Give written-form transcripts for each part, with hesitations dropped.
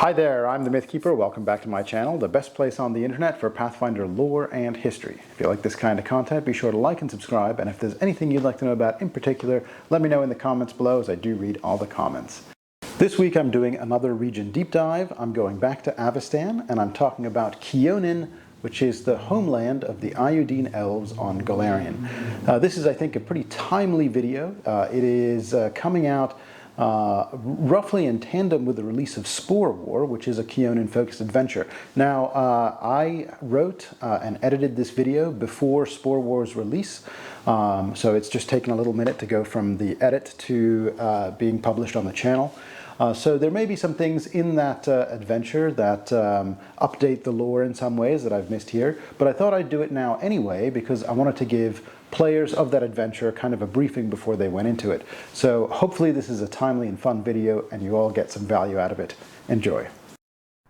Hi there, I'm the Mythkeeper. Welcome back to my channel, the best place on the internet for Pathfinder lore and history. If you like this kind of content, be sure to like and subscribe, and if there's anything you'd like to know about in particular, let me know in the comments below, as I do read all the comments. This week I'm doing another region deep dive. I'm going back to Avestan, and I'm talking about Kyonin, which is the homeland of the Aiudeen Elves on Golarion. This is, I think, a pretty timely video. It is coming out roughly in tandem with the release of Spore War, which is a Kyonin-focused adventure. Now, I wrote and edited this video before Spore War's release, so it's just taken a little minute to go from the edit to being published on the channel. So there may be some things in that adventure that update the lore in some ways that I've missed here, but I thought I'd do it now anyway because I wanted to give players of that adventure kind of a briefing before they went into it. So hopefully this is a timely and fun video and you all get some value out of it. Enjoy.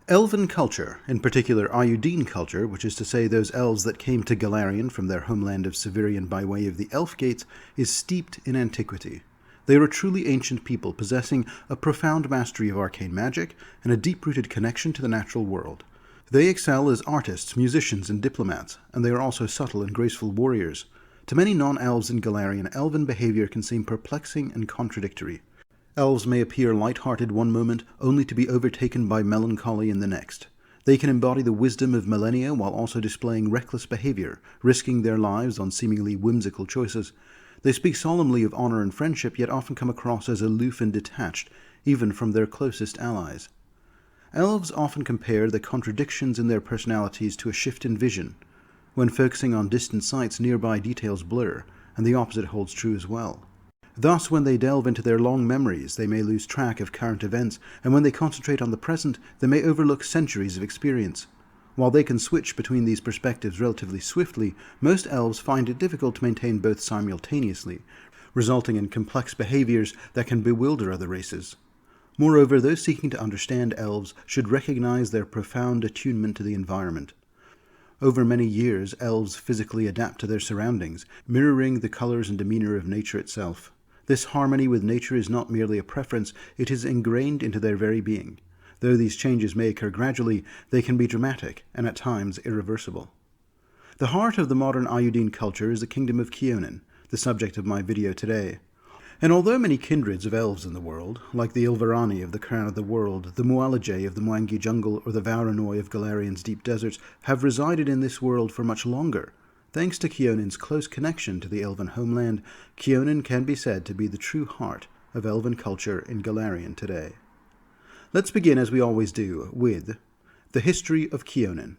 Elven culture, in particular Aiudeen culture, which is to say those elves that came to Golarion from their homeland of Severian by way of the Elf Gates, is steeped in antiquity. They are a truly ancient people possessing a profound mastery of arcane magic and a deep-rooted connection to the natural world. They excel as artists, musicians, and diplomats, and they are also subtle and graceful warriors. To many non-elves in Golarion, elven behavior can seem perplexing and contradictory. Elves may appear light-hearted one moment, only to be overtaken by melancholy in the next. They can embody the wisdom of millennia while also displaying reckless behavior, risking their lives on seemingly whimsical choices. They speak solemnly of honor and friendship, yet often come across as aloof and detached, even from their closest allies. Elves often compare the contradictions in their personalities to a shift in vision. When focusing on distant sights, nearby details blur, and the opposite holds true as well. Thus, when they delve into their long memories, they may lose track of current events, and when they concentrate on the present, they may overlook centuries of experience. While they can switch between these perspectives relatively swiftly, most elves find it difficult to maintain both simultaneously, resulting in complex behaviors that can bewilder other races. Moreover, those seeking to understand elves should recognize their profound attunement to the environment. Over many years, elves physically adapt to their surroundings, mirroring the colors and demeanor of nature itself. This harmony with nature is not merely a preference, it is ingrained into their very being. Though these changes may occur gradually, they can be dramatic and at times irreversible. The heart of the modern Aiudeen culture is the kingdom of Kyonin, the subject of my video today. And although many kindreds of elves in the world, like the Ilverani of the Crown of the World, the Mualajay of the Mwangi jungle, or the Vauranoi of Golarion's deep deserts, have resided in this world for much longer, thanks to Kyonin's close connection to the elven homeland, Kyonin can be said to be the true heart of elven culture in Golarion today. Let's begin, as we always do, with the history of Kyonin.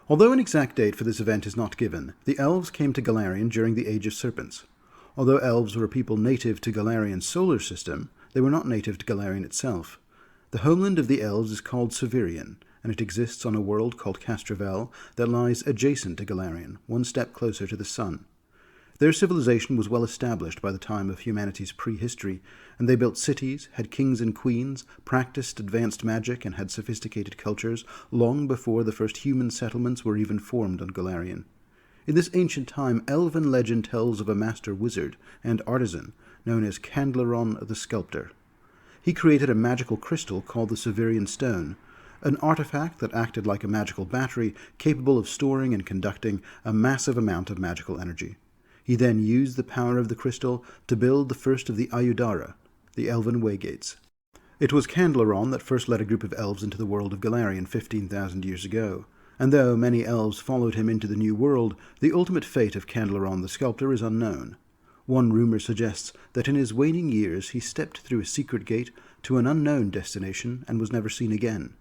Although an exact date for this event is not given, the elves came to Golarion during the Age of Serpents. Although elves were a people native to Golarion's solar system, they were not native to Golarion itself. The homeland of the elves is called Severian, and it exists on a world called Castrovel that lies adjacent to Golarion, one step closer to the sun. Their civilization was well established by the time of humanity's prehistory, and they built cities, had kings and queens, practiced advanced magic, and had sophisticated cultures long before the first human settlements were even formed on Golarion. In this ancient time, elven legend tells of a master wizard and artisan known as Candleron the Sculptor. He created a magical crystal called the Severian Stone, an artifact that acted like a magical battery capable of storing and conducting a massive amount of magical energy. He then used the power of the crystal to build the first of the Aiudara, the elven waygates. It was Candleron that first led a group of elves into the world of Golarion 15,000 years ago. And though many elves followed him into the New World, the ultimate fate of Candleron the Sculptor is unknown. One rumor suggests that in his waning years he stepped through a secret gate to an unknown destination and was never seen again.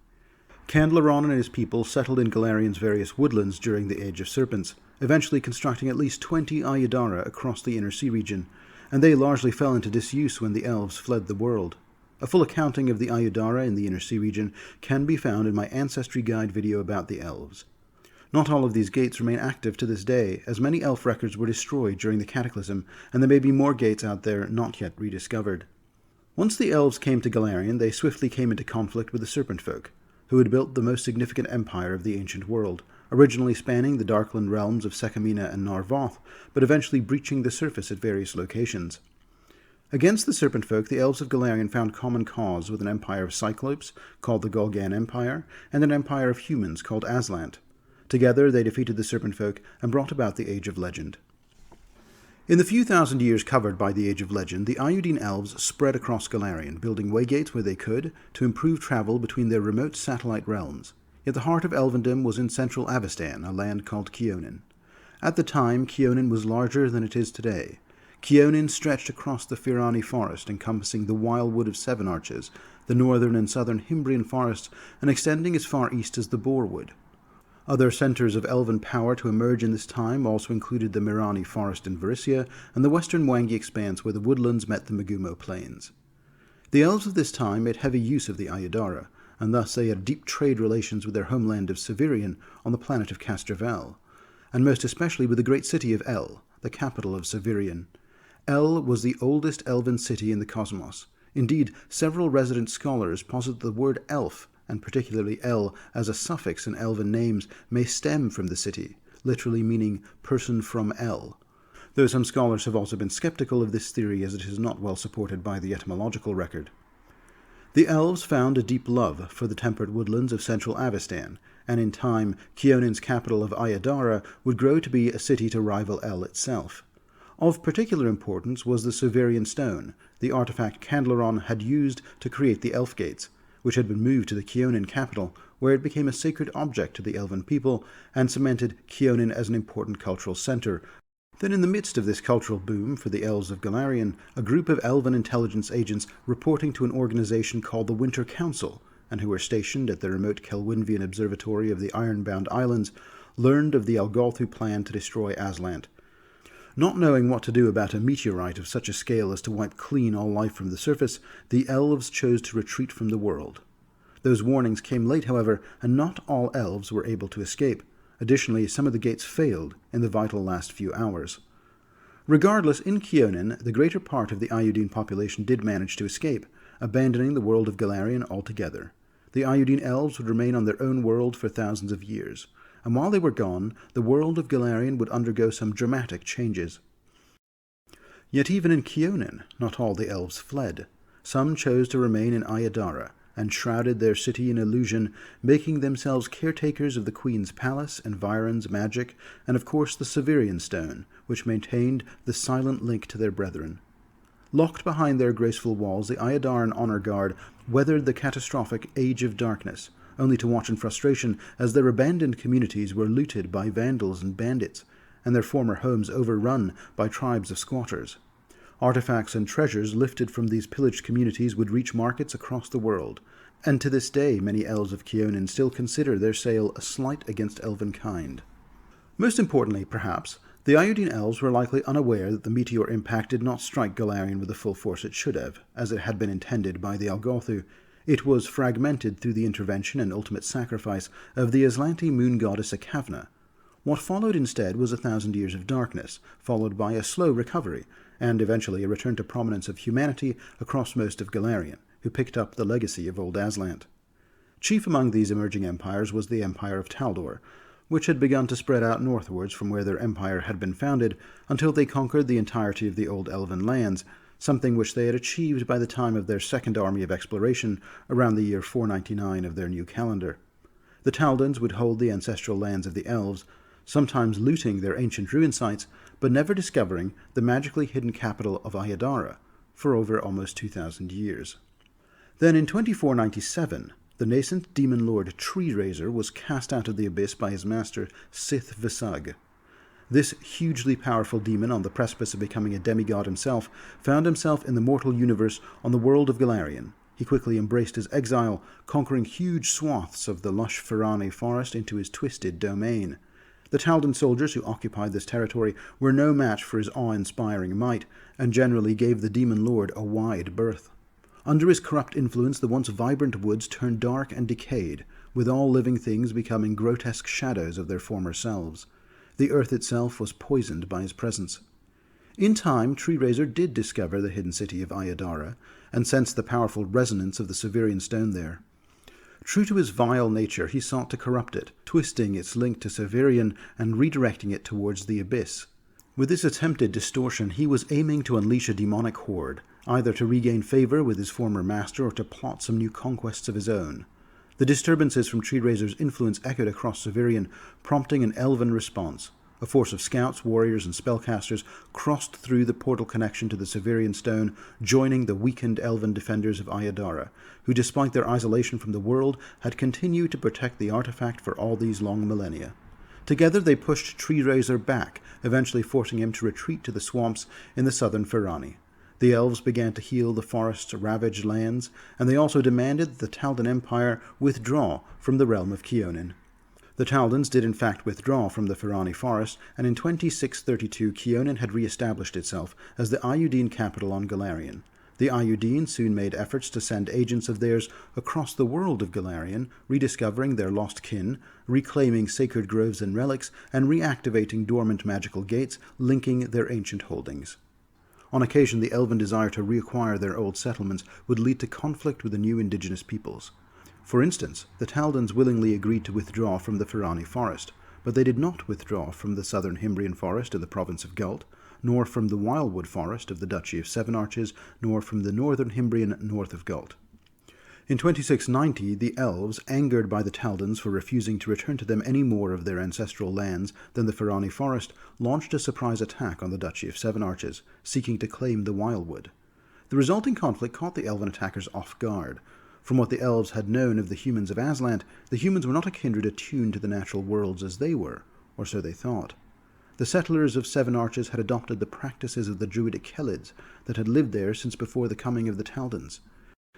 Candleron and his people settled in Golarion's various woodlands during the Age of Serpents, eventually constructing at least 20 Aiudara across the Inner Sea region, and they largely fell into disuse when the elves fled the world. A full accounting of the Aiudara in the Inner Sea region can be found in my Ancestry Guide video about the elves. Not all of these gates remain active to this day, as many elf records were destroyed during the Cataclysm, and there may be more gates out there not yet rediscovered. Once the elves came to Golarion, they swiftly came into conflict with the Serpent Folk, who had built the most significant empire of the ancient world, originally spanning the Darkland realms of Sekamina and Narvoth, but eventually breaching the surface at various locations. Against the Serpent Folk, the Elves of Golarion found common cause with an empire of Cyclopes, called the Golgan Empire, and an empire of humans called Aslant. Together they defeated the Serpent Folk and brought about the Age of Legend. In the few thousand years covered by the Age of Legend, the Aiudeen Elves spread across Golarion, building waygates where they could to improve travel between their remote satellite realms. Yet the heart of Elvendom was in central Avestan, a land called Kyonin. At the time, Kyonin was larger than it is today. Kyonin stretched across the Firani forest, encompassing the Wildwood of Seven Arches, the northern and southern Himbrian forests, and extending as far east as the Borewood. Other centres of elven power to emerge in this time also included the Mirani forest in Varissia and the western Wangi expanse where the woodlands met the Megumo plains. The elves of this time made heavy use of the Ayudara, and thus they had deep trade relations with their homeland of Severian on the planet of Castrovel, and most especially with the great city of El, the capital of Severian. El was the oldest elven city in the cosmos. Indeed, several resident scholars posit the word elf, and particularly El as a suffix in elven names, may stem from the city, literally meaning person from El. Though some scholars have also been skeptical of this theory as it is not well supported by the etymological record. The Elves found a deep love for the temperate woodlands of central Avestan, and in time Kyonin's capital of Ayudara would grow to be a city to rival El itself. Of particular importance was the Severian stone, the artifact Candleron had used to create the Elf Gates, which had been moved to the Kyonin capital, where it became a sacred object to the elven people and cemented Kyonin as an important cultural centre. Then in the midst of this cultural boom for the Elves of Golarion, a group of elven intelligence agents reporting to an organization called the Winter Council, and who were stationed at the remote Kelwynvian observatory of the Ironbound Islands, learned of the Algolthu plan to destroy Aslant. Not knowing what to do about a meteorite of such a scale as to wipe clean all life from the surface, the Elves chose to retreat from the world. Those warnings came late, however, and not all Elves were able to escape. Additionally, some of the gates failed in the vital last few hours. Regardless, in Kyonin, the greater part of the Aiudeen population did manage to escape, abandoning the world of Golarion altogether. The Aiudeen Elves would remain on their own world for thousands of years, and while they were gone, the world of Golarion would undergo some dramatic changes. Yet even in Kyonin, not all the Elves fled. Some chose to remain in Ayudara, and shrouded their city in illusion, making themselves caretakers of the Queen's palace, environs, magic, and of course the Severian stone, which maintained the silent link to their brethren. Locked behind their graceful walls, the Ayudaran Honor Guard weathered the catastrophic Age of Darkness, only to watch in frustration as their abandoned communities were looted by vandals and bandits, and their former homes overrun by tribes of squatters. Artifacts and treasures lifted from these pillaged communities would reach markets across the world, and to this day many Elves of Kyonin still consider their sale a slight against elven kind. Most importantly, perhaps, the Aiudeen Elves were likely unaware that the meteor impact did not strike Golarion with the full force it should have, as it had been intended by the Algolthu. It was fragmented through the intervention and ultimate sacrifice of the Aslanti moon goddess Akavna. What followed instead was 1,000 years of darkness, followed by a slow recovery, and eventually a return to prominence of humanity across most of Golarion, who picked up the legacy of old Aslant. Chief among these emerging empires was the Empire of Taldor, which had begun to spread out northwards from where their empire had been founded until they conquered the entirety of the old elven lands, something which they had achieved by the time of their second army of exploration around the year 499 of their new calendar. The Taldans would hold the ancestral lands of the Elves, sometimes looting their ancient ruin sites, but never discovering the magically hidden capital of Ayudara for over almost 2,000 years. Then in 2497, the nascent demon lord Tree Raiser was cast out of the abyss by his master Sith Visag. This hugely powerful demon, on the precipice of becoming a demigod himself, found himself in the mortal universe on the world of Golarion. He quickly embraced his exile, conquering huge swaths of the lush Firani forest into his twisted domain. The Taldan soldiers who occupied this territory were no match for his awe-inspiring might, and generally gave the demon lord a wide berth. Under his corrupt influence, the once vibrant woods turned dark and decayed, with all living things becoming grotesque shadows of their former selves. The earth itself was poisoned by his presence. In time, Tree Raiser did discover the hidden city of Ayudara, and sensed the powerful resonance of the Severian stone there. True to his vile nature, he sought to corrupt it, twisting its link to Severian and redirecting it towards the abyss. With this attempted distortion, he was aiming to unleash a demonic horde, either to regain favor with his former master or to plot some new conquests of his own. The disturbances from Treeraiser's influence echoed across Severian, prompting an elven response. A force of scouts, warriors, and spellcasters crossed through the portal connection to the Severian Stone, joining the weakened elven defenders of Ayadara, who, despite their isolation from the world, had continued to protect the artifact for all these long millennia. Together they pushed Treeraiser back, eventually forcing him to retreat to the swamps in the southern Firani. The elves began to heal the forest's ravaged lands, and they also demanded that the Taldan Empire withdraw from the realm of Kyonin. The Taldans did in fact withdraw from the Firani forest, and in 2632 Kyonin had re-established itself as the Aiudeen capital on Golarion. The Aiudeen soon made efforts to send agents of theirs across the world of Golarion, rediscovering their lost kin, reclaiming sacred groves and relics, and reactivating dormant magical gates linking their ancient holdings. On occasion, the elven desire to reacquire their old settlements would lead to conflict with the new indigenous peoples. For instance, the Taldans willingly agreed to withdraw from the Firani forest, but they did not withdraw from the southern Himbrian forest in the province of Gult, nor from the Wildwood forest of the Duchy of Seven Arches, nor from the northern Himbrian north of Gult. In 2690, the Elves, angered by the Taldans for refusing to return to them any more of their ancestral lands than the Firani forest, launched a surprise attack on the Duchy of Seven Arches, seeking to claim the Wildwood. The resulting conflict caught the elven attackers off guard. From what the elves had known of the humans of Aslant, the humans were not a kindred attuned to the natural worlds as they were, or so they thought. The settlers of Seven Arches had adopted the practices of the druidic Helids that had lived there since before the coming of the Taldans.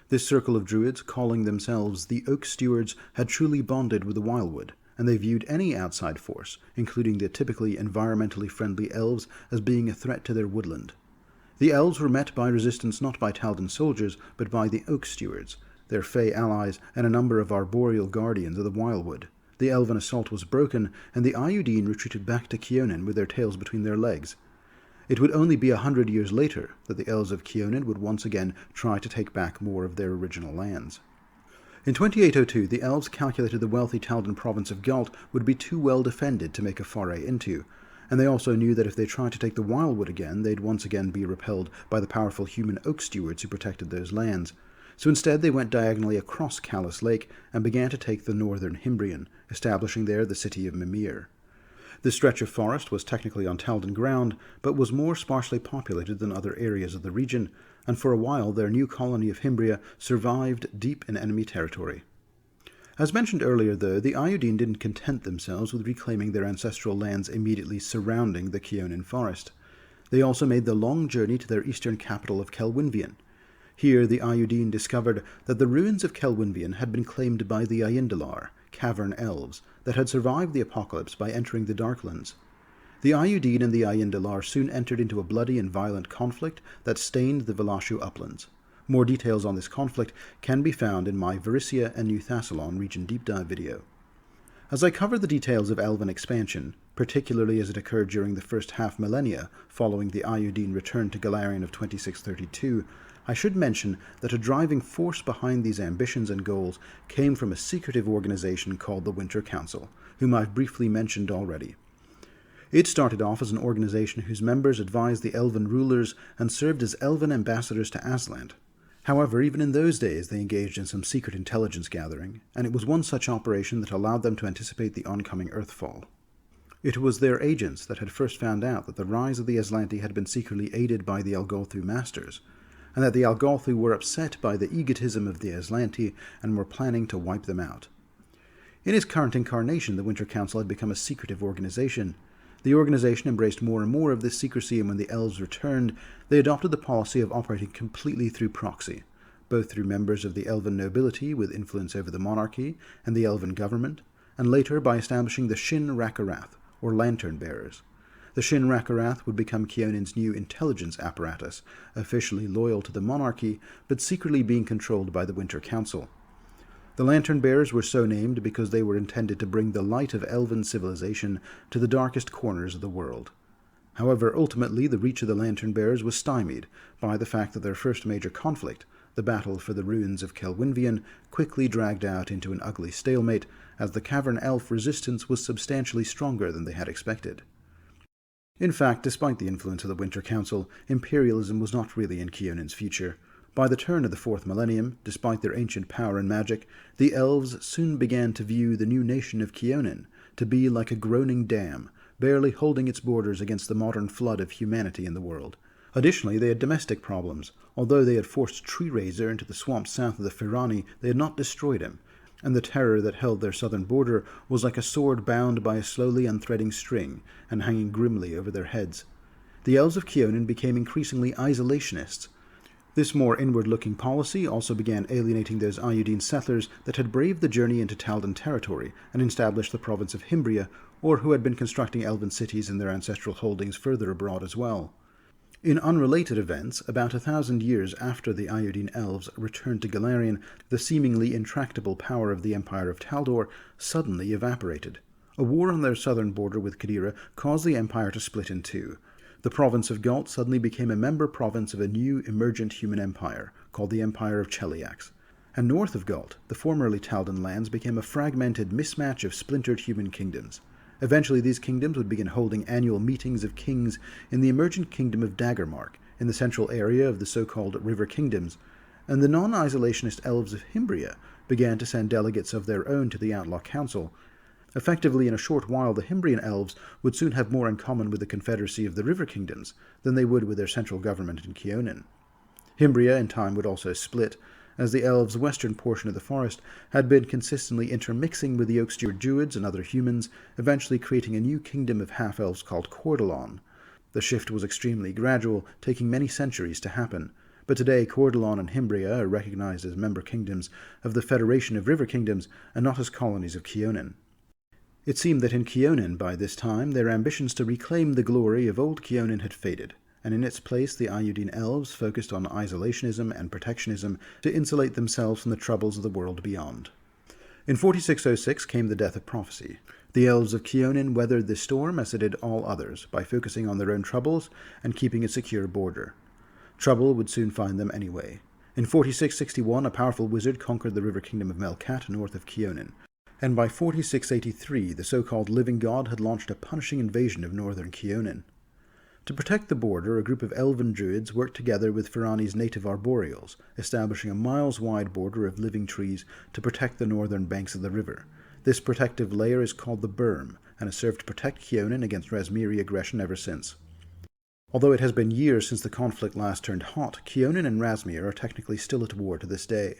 This circle of druids, calling themselves the Oak Stewards, had truly bonded with the Wildwood, and they viewed any outside force, including the typically environmentally friendly elves, as being a threat to their woodland. The elves were met by resistance not by Taldan soldiers, but by the Oak Stewards, their Fey allies, and a number of arboreal guardians of the Wildwood. The elven assault was broken, and the Aiudeen retreated back to Kyonin with their tails between their legs. It would only be 100 years later that the elves of Kyonin would once again try to take back more of their original lands. In 2802, the elves calculated the wealthy Taldan province of Gult would be too well defended to make a foray into, and they also knew that if they tried to take the Wildwood again, they'd once again be repelled by the powerful human Oak Stewards who protected those lands. So instead they went diagonally across Callus Lake and began to take the northern Himbrian, establishing there the city of Mimir. This stretch of forest was technically on Taldan ground, but was more sparsely populated than other areas of the region, and for a while their new colony of Himbria survived deep in enemy territory. As mentioned earlier, though, the Aiudeen didn't content themselves with reclaiming their ancestral lands immediately surrounding the Kyonin forest. They also made the long journey to their eastern capital of Kelwynvian. Here the Aiudeen discovered that the ruins of Kelwynvian had been claimed by the Aindalar, cavern elves, that had survived the apocalypse by entering the Darklands. The Aiudeen and the Aindalar soon entered into a bloody and violent conflict that stained the Velashu uplands. More details on this conflict can be found in my Varissia and New Thassalon region deep dive video. As I cover the details of elven expansion, particularly as it occurred during the first half millennia following the Aiudeen return to Golarion of 2632, I should mention that a driving force behind these ambitions and goals came from a secretive organization called the Winter Council, whom I've briefly mentioned already. It started off as an organization whose members advised the elven rulers and served as elven ambassadors to Aslant. However, even in those days they engaged in some secret intelligence gathering, and it was one such operation that allowed them to anticipate the oncoming Earthfall. It was their agents that had first found out that the rise of the Aslanti had been secretly aided by the Algolthu masters, and that the Algolthu were upset by the egotism of the Aslanti and were planning to wipe them out. In its current incarnation, the Winter Council had become a secretive organization. The organization embraced more and more of this secrecy, and when the Elves returned, they adopted the policy of operating completely through proxy, both through members of the Elven nobility with influence over the monarchy and the Elven government, and later by establishing the Shin Rakarath, or Lantern Bearers. The Shin Rakarath would become Kyonin's new intelligence apparatus, officially loyal to the monarchy, but secretly being controlled by the Winter Council. The Lantern Bearers were so named because they were intended to bring the light of elven civilization to the darkest corners of the world. However, ultimately the reach of the Lantern Bearers was stymied by the fact that their first major conflict, the battle for the ruins of Kelwynvian, quickly dragged out into an ugly stalemate, as the Cavern Elf resistance was substantially stronger than they had expected. In fact, despite the influence of the Winter Council, imperialism was not really in Kyonin's future. By the turn of the 4th millennium, despite their ancient power and magic, the Elves soon began to view the new nation of Kyonin to be like a groaning dam, barely holding its borders against the modern flood of humanity in the world. Additionally, they had domestic problems. Although they had forced Tree Razor into the swamps south of the Firani, they had not destroyed him, and the terror that held their southern border was like a sword bound by a slowly unthreading string and hanging grimly over their heads. The Elves of Kyonin became increasingly isolationists. This more inward-looking policy also began alienating those Aiudeen settlers that had braved the journey into Taldan territory and established the province of Himbria, or who had been constructing elven cities in their ancestral holdings further abroad as well. In unrelated events, about 1,000 years after the Aiudeen elves returned to Galarian, the seemingly intractable power of the Empire of Taldor suddenly evaporated. A war on their southern border with Qadira caused the empire to split in two. The province of Galt suddenly became a member province of a new emergent human empire, called the Empire of Cheliax. And north of Galt, the formerly Taldan lands became a fragmented mismatch of splintered human kingdoms. Eventually these kingdoms would begin holding annual meetings of kings in the emergent kingdom of Daggermark, in the central area of the so-called River Kingdoms, and the non-isolationist elves of Himbria began to send delegates of their own to the Outlaw Council. Effectively, in a short while, the Himbrian elves would soon have more in common with the confederacy of the River Kingdoms than they would with their central government in Kyonin. Himbria, in time, would also split, as the elves' western portion of the forest had been consistently intermixing with the Oaksteer Druids and other humans, eventually creating a new kingdom of half-elves called Cordalon. The shift was extremely gradual, taking many centuries to happen, but today Cordalon and Himbria are recognized as member kingdoms of the Federation of River Kingdoms and not as colonies of Kyonin. It seemed that in Kyonin, by this time, their ambitions to reclaim the glory of old Kyonin had faded, and in its place the Aiudeen elves focused on isolationism and protectionism to insulate themselves from the troubles of the world beyond. In 4606 came the death of prophecy. The elves of Kyonin weathered this storm as they did all others, by focusing on their own troubles and keeping a secure border. Trouble would soon find them anyway. In 4661, a powerful wizard conquered the river kingdom of Melkat north of Kyonin, and by 4683 the so-called Living God had launched a punishing invasion of northern Kyonin. To protect the border, a group of elven druids worked together with Firani's native arboreals, establishing a miles-wide border of living trees to protect the northern banks of the river. This protective layer is called the Berm, and has served to protect Kyonin against Razmiri aggression ever since. Although it has been years since the conflict last turned hot, Kyonin and Razmir are technically still at war to this day.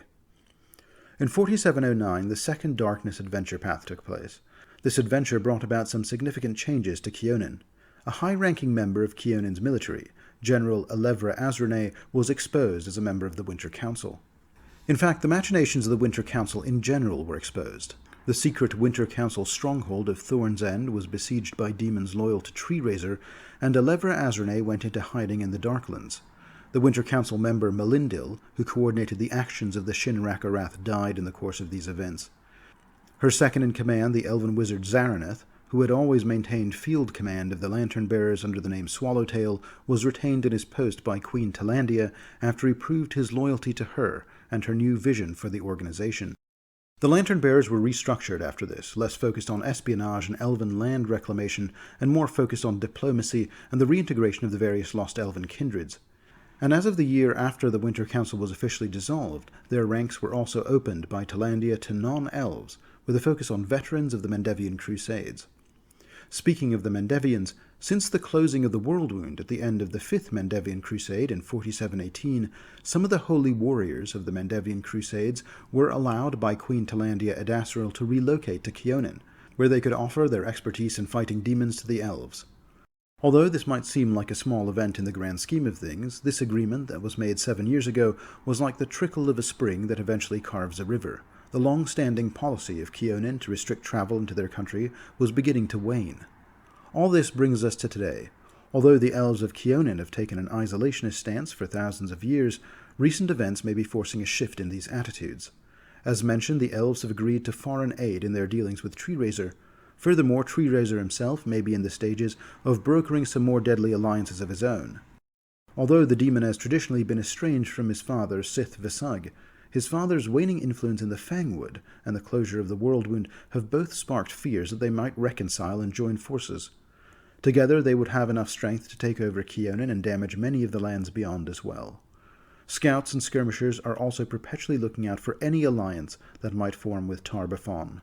In 4709, the Second Darkness adventure path took place. This adventure brought about some significant changes to Kyonin. A high-ranking member of Kyonin's military, General Elevra Azrene, was exposed as a member of the Winter Council. In fact, the machinations of the Winter Council in general were exposed. The secret Winter Council stronghold of Thorn's End was besieged by demons loyal to Tree Razor, and Elevra Azrene went into hiding in the Darklands. The Winter Council member Melindil, who coordinated the actions of the Shinrak Arath, died in the course of these events. Her second-in-command, the elven wizard Zaraneth, who had always maintained field command of the Lantern-Bearers under the name Swallowtail, was retained in his post by Queen Talandia after he proved his loyalty to her and her new vision for the organization. The Lantern-Bearers were restructured after this, less focused on espionage and elven land reclamation, and more focused on diplomacy and the reintegration of the various lost elven kindreds. And as of the year after the Winter Council was officially dissolved, their ranks were also opened by Talandia to non-elves, with a focus on veterans of the Mendevian Crusades. Speaking of the Mendevians, since the closing of the Worldwound at the end of the Fifth Mendevian Crusade in 4718, some of the holy warriors of the Mendevian Crusades were allowed by Queen Talandia Edasriel to relocate to Kyonin, where they could offer their expertise in fighting demons to the elves. Although this might seem like a small event in the grand scheme of things, this agreement that was made 7 years ago was like the trickle of a spring that eventually carves a river. The long-standing policy of Kyonin to restrict travel into their country was beginning to wane. All this brings us to today. Although the elves of Kyonin have taken an isolationist stance for thousands of years, recent events may be forcing a shift in these attitudes. As mentioned, the elves have agreed to foreign aid in their dealings with Tree Razor. Furthermore, Tree Razor himself may be in the stages of brokering some more deadly alliances of his own. Although the demon has traditionally been estranged from his father, Sith Visag, his father's waning influence in the Fangwood and the closure of the Worldwound have both sparked fears that they might reconcile and join forces. Together they would have enough strength to take over Kyonin and damage many of the lands beyond as well. Scouts and skirmishers are also perpetually looking out for any alliance that might form with Tar-Baphon.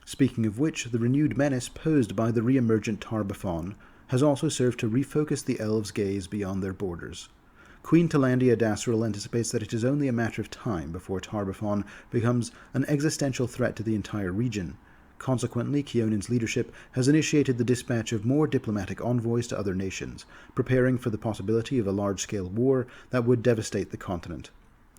Speaking of which, the renewed menace posed by the re-emergent Tar-Baphon has also served to refocus the Elves' gaze beyond their borders. Queen Talandia Dasriel anticipates that it is only a matter of time before Tar-Baphon becomes an existential threat to the entire region. Consequently, Kyonin's leadership has initiated the dispatch of more diplomatic envoys to other nations, preparing for the possibility of a large-scale war that would devastate the continent.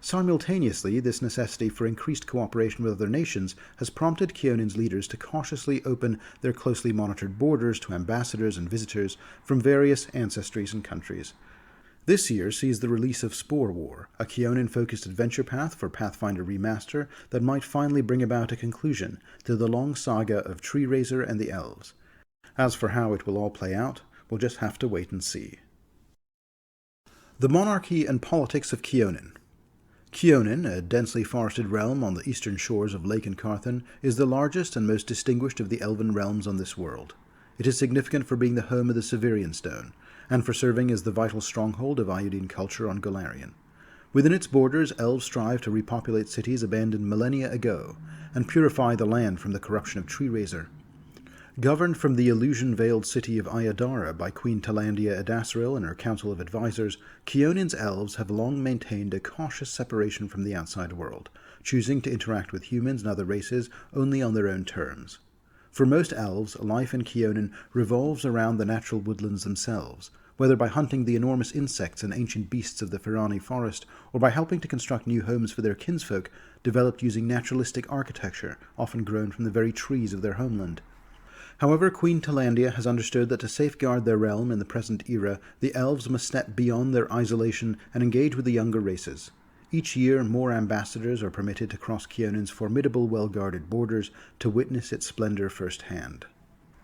Simultaneously, this necessity for increased cooperation with other nations has prompted Kyonin's leaders to cautiously open their closely monitored borders to ambassadors and visitors from various ancestries and countries. This year sees the release of Spore War, a Kyonin-focused adventure path for Pathfinder Remaster that might finally bring about a conclusion to the long saga of Tree Razor and the Elves. As for how it will all play out, we'll just have to wait and see. The Monarchy and Politics of Kyonin. Kyonin, a densely forested realm on the eastern shores of Lake Encarthan, is the largest and most distinguished of the elven realms on this world. It is significant for being the home of the Severian Stone, and for serving as the vital stronghold of Aiudeen culture on Golarion. Within its borders, elves strive to repopulate cities abandoned millennia ago, and purify the land from the corruption of Tree Razor. Governed from the illusion-veiled city of Aiudeen by Queen Talandia Dasriel and her council of advisors, Kyonin's elves have long maintained a cautious separation from the outside world, choosing to interact with humans and other races only on their own terms. For most elves, life in Kyonin revolves around the natural woodlands themselves, whether by hunting the enormous insects and ancient beasts of the Ferrani forest, or by helping to construct new homes for their kinsfolk, developed using naturalistic architecture, often grown from the very trees of their homeland. However, Queen Talandia has understood that to safeguard their realm in the present era, the elves must step beyond their isolation and engage with the younger races. Each year, more ambassadors are permitted to cross Kyonin's formidable, well-guarded borders to witness its splendor firsthand.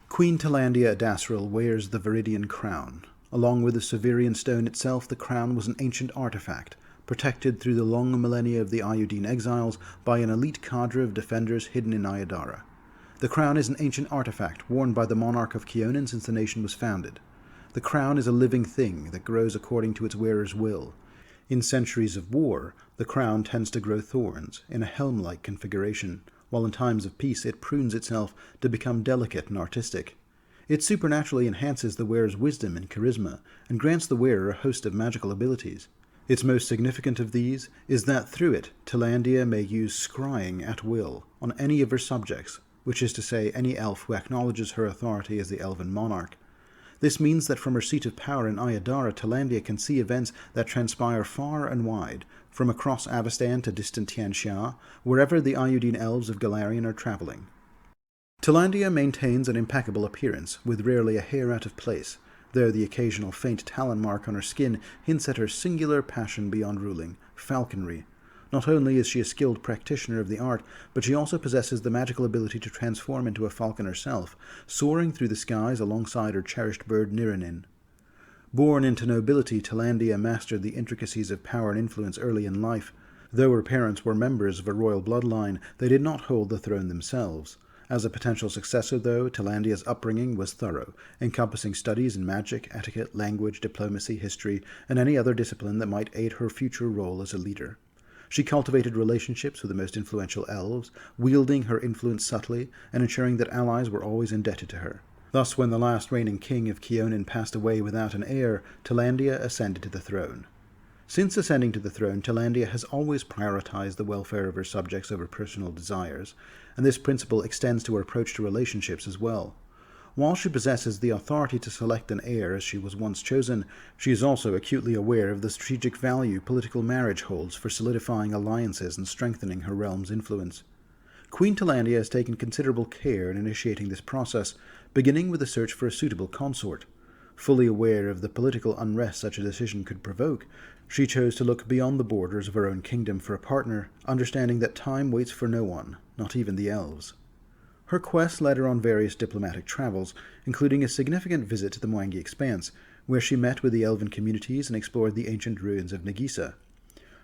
Queen Talandia Dasriel wears the Viridian crown. Along with the Severian stone itself, the crown was an ancient artifact, protected through the long millennia of the Aiudeen exiles by an elite cadre of defenders hidden in Aiudara. The crown is an ancient artifact worn by the monarch of Kyonin since the nation was founded. The crown is a living thing that grows according to its wearer's will. In centuries of war, the crown tends to grow thorns in a helm-like configuration, while in times of peace it prunes itself to become delicate and artistic. It supernaturally enhances the wearer's wisdom and charisma, and grants the wearer a host of magical abilities. Its most significant of these is that through it, Talandia may use scrying at will on any of her subjects, which is to say any elf who acknowledges her authority as the elven monarch. This means that from her seat of power in Aiudara, Talandia can see events that transpire far and wide, from across Avestan to distant Tianxia, wherever the Aiudeen elves of Golarion are traveling. Talandia maintains an impeccable appearance, with rarely a hair out of place, though the occasional faint talon mark on her skin hints at her singular passion beyond ruling, falconry. Not only is she a skilled practitioner of the art, but she also possesses the magical ability to transform into a falcon herself, soaring through the skies alongside her cherished bird Niranin. Born into nobility, Talandia mastered the intricacies of power and influence early in life. Though her parents were members of a royal bloodline, they did not hold the throne themselves. As a potential successor, though, Talandia's upbringing was thorough, encompassing studies in magic, etiquette, language, diplomacy, history, and any other discipline that might aid her future role as a leader. She cultivated relationships with the most influential elves, wielding her influence subtly and ensuring that allies were always indebted to her. Thus, when the last reigning king of Kyonin passed away without an heir, Talandia ascended to the throne. Since ascending to the throne, Talandia has always prioritized the welfare of her subjects over personal desires, and this principle extends to her approach to relationships as well. While she possesses the authority to select an heir as she was once chosen, she is also acutely aware of the strategic value political marriage holds for solidifying alliances and strengthening her realm's influence. Queen Talandia has taken considerable care in initiating this process, beginning with a search for a suitable consort. Fully aware of the political unrest such a decision could provoke, she chose to look beyond the borders of her own kingdom for a partner, understanding that time waits for no one, not even the elves. Her quest led her on various diplomatic travels, including a significant visit to the Mwangi Expanse, where she met with the elven communities and explored the ancient ruins of Nagisa.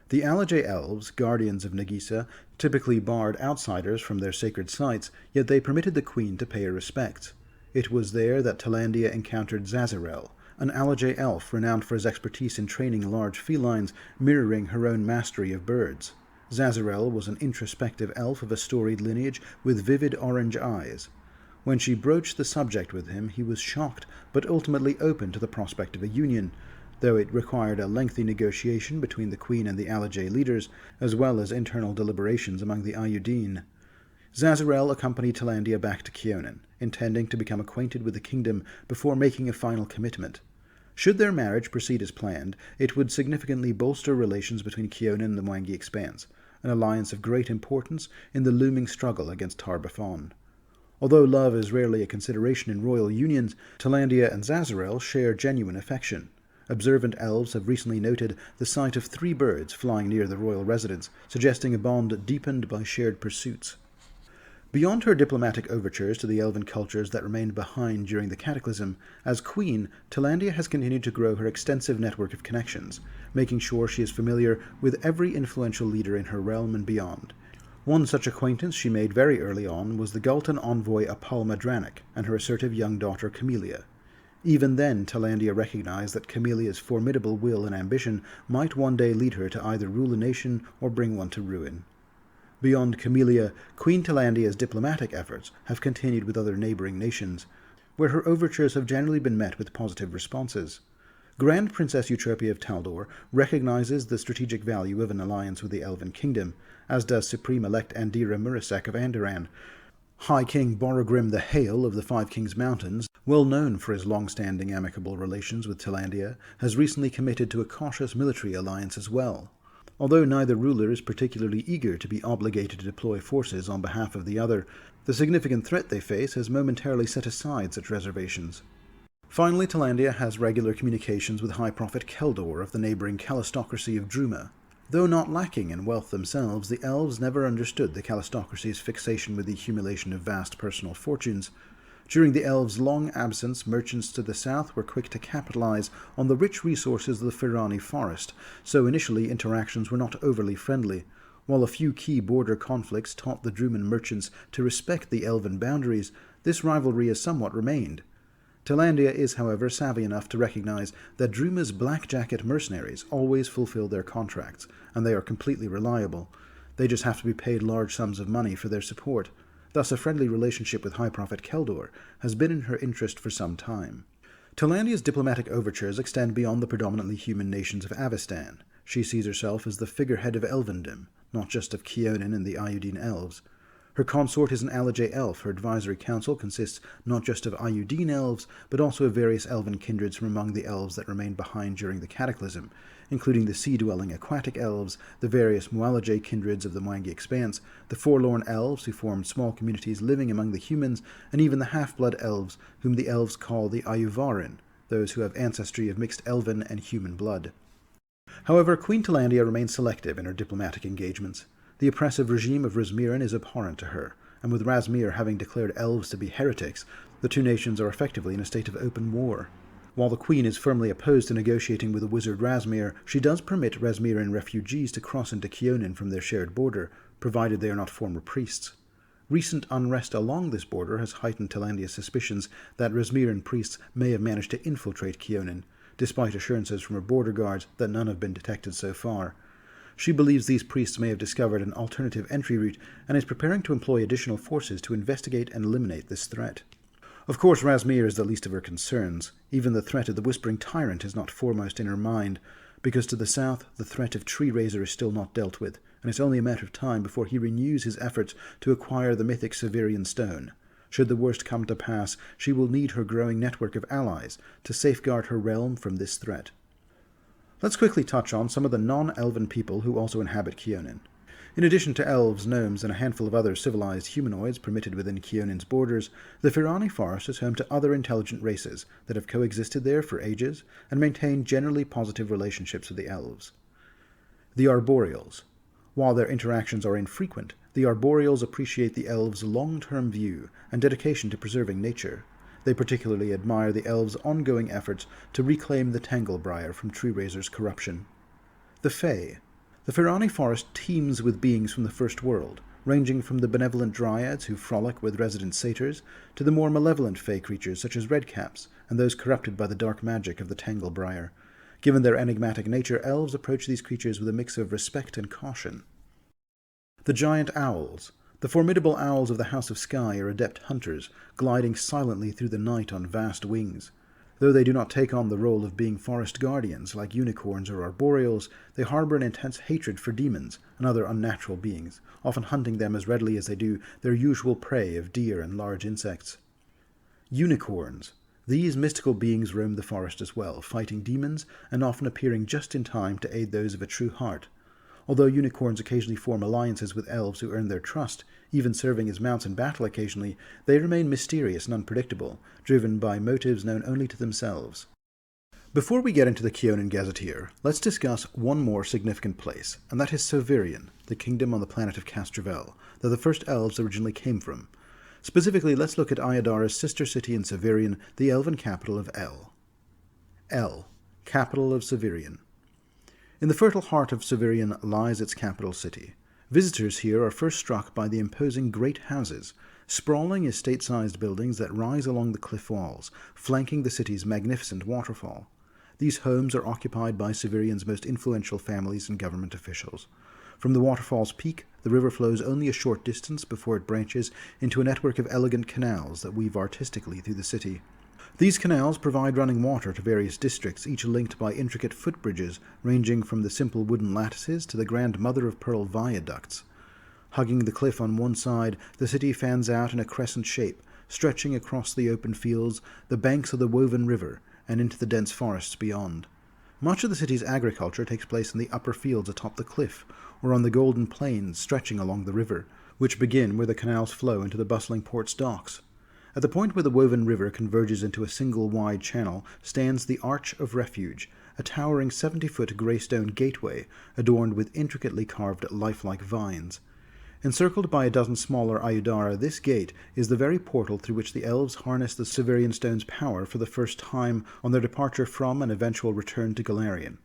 The Alajay elves, guardians of Nagisa, typically barred outsiders from their sacred sites, yet they permitted the queen to pay her respects. It was there that Talandia encountered Zazarel, an Alajay elf renowned for his expertise in training large felines, mirroring her own mastery of birds. Zazarel was an introspective elf of a storied lineage with vivid orange eyes. When she broached the subject with him, he was shocked, but ultimately open to the prospect of a union, though it required a lengthy negotiation between the Queen and the Alajay leaders, as well as internal deliberations among the Aiudeen. Zazarel accompanied Talandia back to Kyonin, intending to become acquainted with the kingdom before making a final commitment. Should their marriage proceed as planned, it would significantly bolster relations between Kyonin and the Mwangi Expanse, an alliance of great importance in the looming struggle against Tar-Baphon. Although love is rarely a consideration in royal unions, Talandia and Zazarel share genuine affection. Observant elves have recently noted the sight of 3 birds flying near the royal residence, suggesting a bond deepened by shared pursuits. Beyond her diplomatic overtures to the elven cultures that remained behind during the Cataclysm, as Queen, Talandia has continued to grow her extensive network of connections, making sure she is familiar with every influential leader in her realm and beyond. One such acquaintance she made very early on was the Gultan envoy Apalma Dranik and her assertive young daughter Camellia. Even then, Talandia recognized that Camelia's formidable will and ambition might one day lead her to either rule a nation or bring one to ruin. Beyond Camellia, Queen Talandia's diplomatic efforts have continued with other neighboring nations, where her overtures have generally been met with positive responses. Grand Princess Eutropia of Taldor recognizes the strategic value of an alliance with the Elven Kingdom, as does Supreme-elect Andira Murasek of Andoran. High King Borogrim the Hale of the Five Kings Mountains, well known for his long-standing amicable relations with Talandia, has recently committed to a cautious military alliance as well. Although neither ruler is particularly eager to be obligated to deploy forces on behalf of the other, the significant threat they face has momentarily set aside such reservations. Finally, Talandia has regular communications with High Prophet Keldor of the neighboring Calistocracy of Druma. Though not lacking in wealth themselves, the elves never understood the Calistocracy's fixation with the accumulation of vast personal fortunes. During the elves' long absence, merchants to the south were quick to capitalize on the rich resources of the Firani forest, so initially interactions were not overly friendly. While a few key border conflicts taught the Druman merchants to respect the elven boundaries, this rivalry has somewhat remained. Talandia is, however, savvy enough to recognize that Druma's black-jacket mercenaries always fulfill their contracts, and they are completely reliable. They just have to be paid large sums of money for their support. Thus, a friendly relationship with High Prophet Keldor has been in her interest for some time. Talandia's diplomatic overtures extend beyond the predominantly human nations of Avestan. She sees herself as the figurehead of Elvendom, not just of Kyonin and the Aiudeen elves. Her consort is an Alajay elf. Her advisory council consists not just of Aiudeen elves, but also of various elven kindreds from among the elves that remained behind during the Cataclysm, including the sea-dwelling aquatic elves, the various Mualajay kindreds of the Mwangi Expanse, the forlorn elves who formed small communities living among the humans, and even the half-blood elves, whom the elves call the Ayuvarin, those who have ancestry of mixed elven and human blood. However, Queen Talandia remains selective in her diplomatic engagements. The oppressive regime of Razmiran is abhorrent to her, and with Razmir having declared elves to be heretics, the two nations are effectively in a state of open war. While the Queen is firmly opposed to negotiating with the wizard Razmir, she does permit Razmiran refugees to cross into Kyonin from their shared border, provided they are not former priests. Recent unrest along this border has heightened Talandia's suspicions that Razmiran priests may have managed to infiltrate Kyonin, despite assurances from her border guards that none have been detected so far. She believes these priests may have discovered an alternative entry route and is preparing to employ additional forces to investigate and eliminate this threat. Of course, Razmir is the least of her concerns. Even the threat of the Whispering Tyrant is not foremost in her mind, because to the south, the threat of Tree Razor is still not dealt with, and it's only a matter of time before he renews his efforts to acquire the mythic Severian Stone. Should the worst come to pass, she will need her growing network of allies to safeguard her realm from this threat. Let's quickly touch on some of the non-elven people who also inhabit Kyonin. In addition to elves, gnomes, and a handful of other civilized humanoids permitted within Kyonin's borders, the Firani Forest is home to other intelligent races that have coexisted there for ages and maintain generally positive relationships with the elves. The Arboreals. While their interactions are infrequent, the Arboreals appreciate the elves' long-term view and dedication to preserving nature. They particularly admire the elves' ongoing efforts to reclaim the Tanglebriar from Tree Razor's corruption. The Fae. The Firani Forest teems with beings from the First World, ranging from the benevolent dryads who frolic with resident satyrs to the more malevolent fey creatures such as redcaps and those corrupted by the dark magic of the Tanglebriar. Given their enigmatic nature, elves approach these creatures with a mix of respect and caution. The giant owls. The formidable owls of the House of Sky are adept hunters, gliding silently through the night on vast wings. Though they do not take on the role of being forest guardians like unicorns or arboreals, they harbor an intense hatred for demons and other unnatural beings, often hunting them as readily as they do their usual prey of deer and large insects. Unicorns. These mystical beings roam the forest as well, fighting demons and often appearing just in time to aid those of a true heart. Although unicorns occasionally form alliances with elves who earn their trust, even serving as mounts in battle occasionally, they remain mysterious and unpredictable, driven by motives known only to themselves. Before we get into the Kyonin Gazetteer, let's discuss one more significant place, and that is Severian, the kingdom on the planet of Castrovel, that the first elves originally came from. Specifically, let's look at Aiudara's sister city in Severian, the elven capital of El. El, capital of Severian. In the fertile heart of Severian lies its capital city. Visitors here are first struck by the imposing great houses, sprawling estate-sized buildings that rise along the cliff walls, flanking the city's magnificent waterfall. These homes are occupied by Severian's most influential families and government officials. From the waterfall's peak, the river flows only a short distance before it branches into a network of elegant canals that weave artistically through the city. These canals provide running water to various districts, each linked by intricate footbridges ranging from the simple wooden lattices to the grand mother-of-pearl viaducts. Hugging the cliff on one side, the city fans out in a crescent shape, stretching across the open fields, the banks of the woven river, and into the dense forests beyond. Much of the city's agriculture takes place in the upper fields atop the cliff, or on the golden plains stretching along the river, which begin where the canals flow into the bustling port's docks. At the point where the woven river converges into a single wide channel stands the Arch of Refuge, a towering 70-foot grey-stone gateway adorned with intricately carved lifelike vines. Encircled by a dozen smaller Aiudara, this gate is the very portal through which the elves harness the Severian Stone's power for the first time on their departure from and eventual return to Golarion.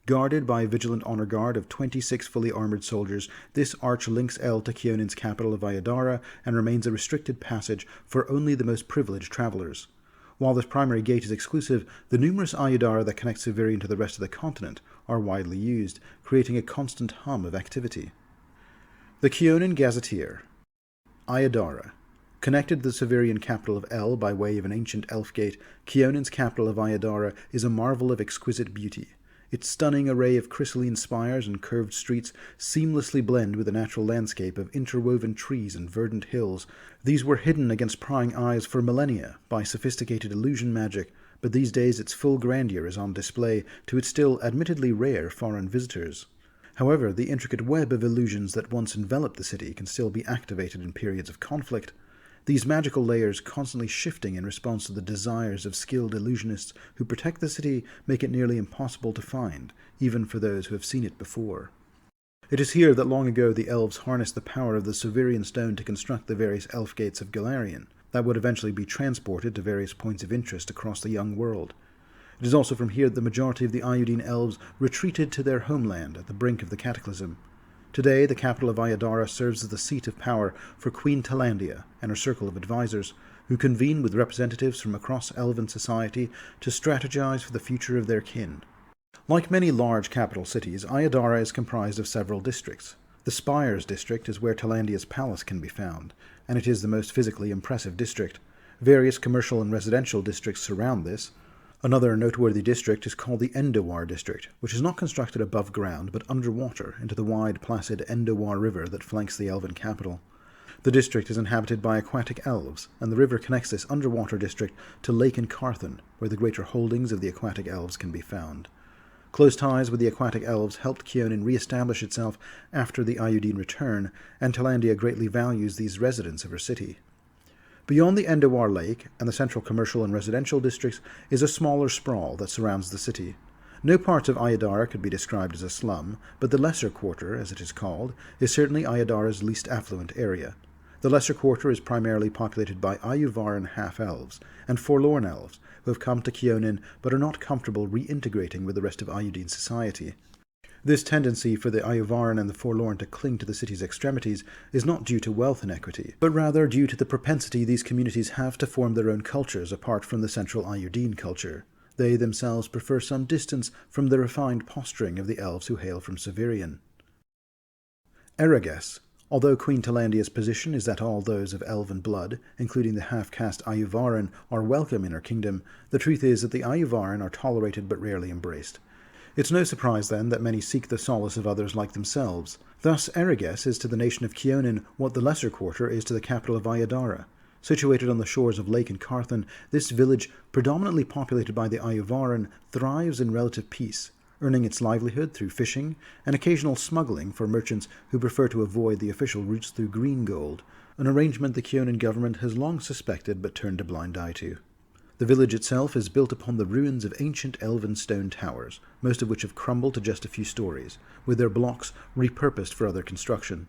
Guarded by a vigilant honor guard of 26 fully armored soldiers, this arch links El to Kyonin's capital of Aiudara and remains a restricted passage for only the most privileged travelers. While this primary gate is exclusive, the numerous Aiudara that connect Severian to the rest of the continent are widely used, creating a constant hum of activity. The Kyonin Gazetteer. Aiudara. Connected to the Severian capital of El by way of an ancient elf gate, Kyonin's capital of Aiudara is a marvel of exquisite beauty. Its stunning array of crystalline spires and curved streets seamlessly blend with the natural landscape of interwoven trees and verdant hills. These were hidden against prying eyes for millennia by sophisticated illusion magic, but these days its full grandeur is on display to its still admittedly rare foreign visitors. However, the intricate web of illusions that once enveloped the city can still be activated in periods of conflict. These magical layers, constantly shifting in response to the desires of skilled illusionists who protect the city, make it nearly impossible to find, even for those who have seen it before. It is here that long ago the elves harnessed the power of the Severian Stone to construct the various elf gates of Golarion, that would eventually be transported to various points of interest across the young world. It is also from here that the majority of the Aiudeen elves retreated to their homeland at the brink of the Cataclysm. Today, the capital of Aiudara serves as the seat of power for Queen Talandia and her circle of advisors, who convene with representatives from across elven society to strategize for the future of their kin. Like many large capital cities, Aiudara is comprised of several districts. The Spires district is where Talandia's palace can be found, and it is the most physically impressive district. Various commercial and residential districts surround this. Another noteworthy district is called the Endowar district, which is not constructed above ground but underwater into the wide, placid Endowar River that flanks the elven capital. The district is inhabited by aquatic elves, and the river connects this underwater district to Lake Carthon, where the greater holdings of the aquatic elves can be found. Close ties with the aquatic elves helped Kyonin re-establish itself after the Aiudeen return, and Talandia greatly values these residents of her city. Beyond the Endowar Lake and the central commercial and residential districts is a smaller sprawl that surrounds the city. No parts of Aiudara could be described as a slum, but the Lesser Quarter, as it is called, is certainly Aiudara's least affluent area. The Lesser Quarter is primarily populated by Ayuvaran half-elves and forlorn elves who have come to Kyonin but are not comfortable reintegrating with the rest of Aiudeen society. This tendency for the Aiudeen and the Forlorn to cling to the city's extremities is not due to wealth inequity, but rather due to the propensity these communities have to form their own cultures apart from the central Aiudeen culture. They themselves prefer some distance from the refined posturing of the elves who hail from Severian. Ereges. Although Queen Talandia's position is that all those of elven blood, including the half-caste Aiudeen, are welcome in her kingdom, the truth is that the Aiudeen are tolerated but rarely embraced. It's no surprise, then, that many seek the solace of others like themselves. Thus, Ereges is to the nation of Kyonin what the Lesser Quarter is to the capital of Ayadara. Situated on the shores of Lake Carthan, this village, predominantly populated by the Aiudeen, thrives in relative peace, earning its livelihood through fishing and occasional smuggling for merchants who prefer to avoid the official routes through green gold, an arrangement the Kyonin government has long suspected but turned a blind eye to. The village itself is built upon the ruins of ancient elven stone towers, most of which have crumbled to just a few stories, with their blocks repurposed for other construction.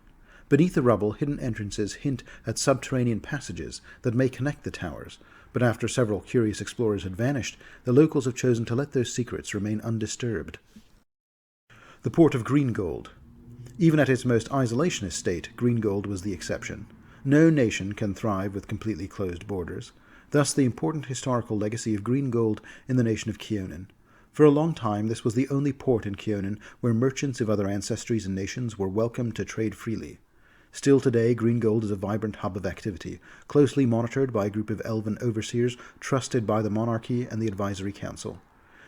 Beneath the rubble, hidden entrances hint at subterranean passages that may connect the towers, but after several curious explorers had vanished, the locals have chosen to let those secrets remain undisturbed. The port of Greengold. Even at its most isolationist state, Greengold was the exception. No nation can thrive with completely closed borders. Thus the important historical legacy of Greengold in the nation of Kyonin. For a long time this was the only port in Kyonin where merchants of other ancestries and nations were welcome to trade freely. Still today, Greengold is a vibrant hub of activity, closely monitored by a group of elven overseers trusted by the monarchy and the advisory council.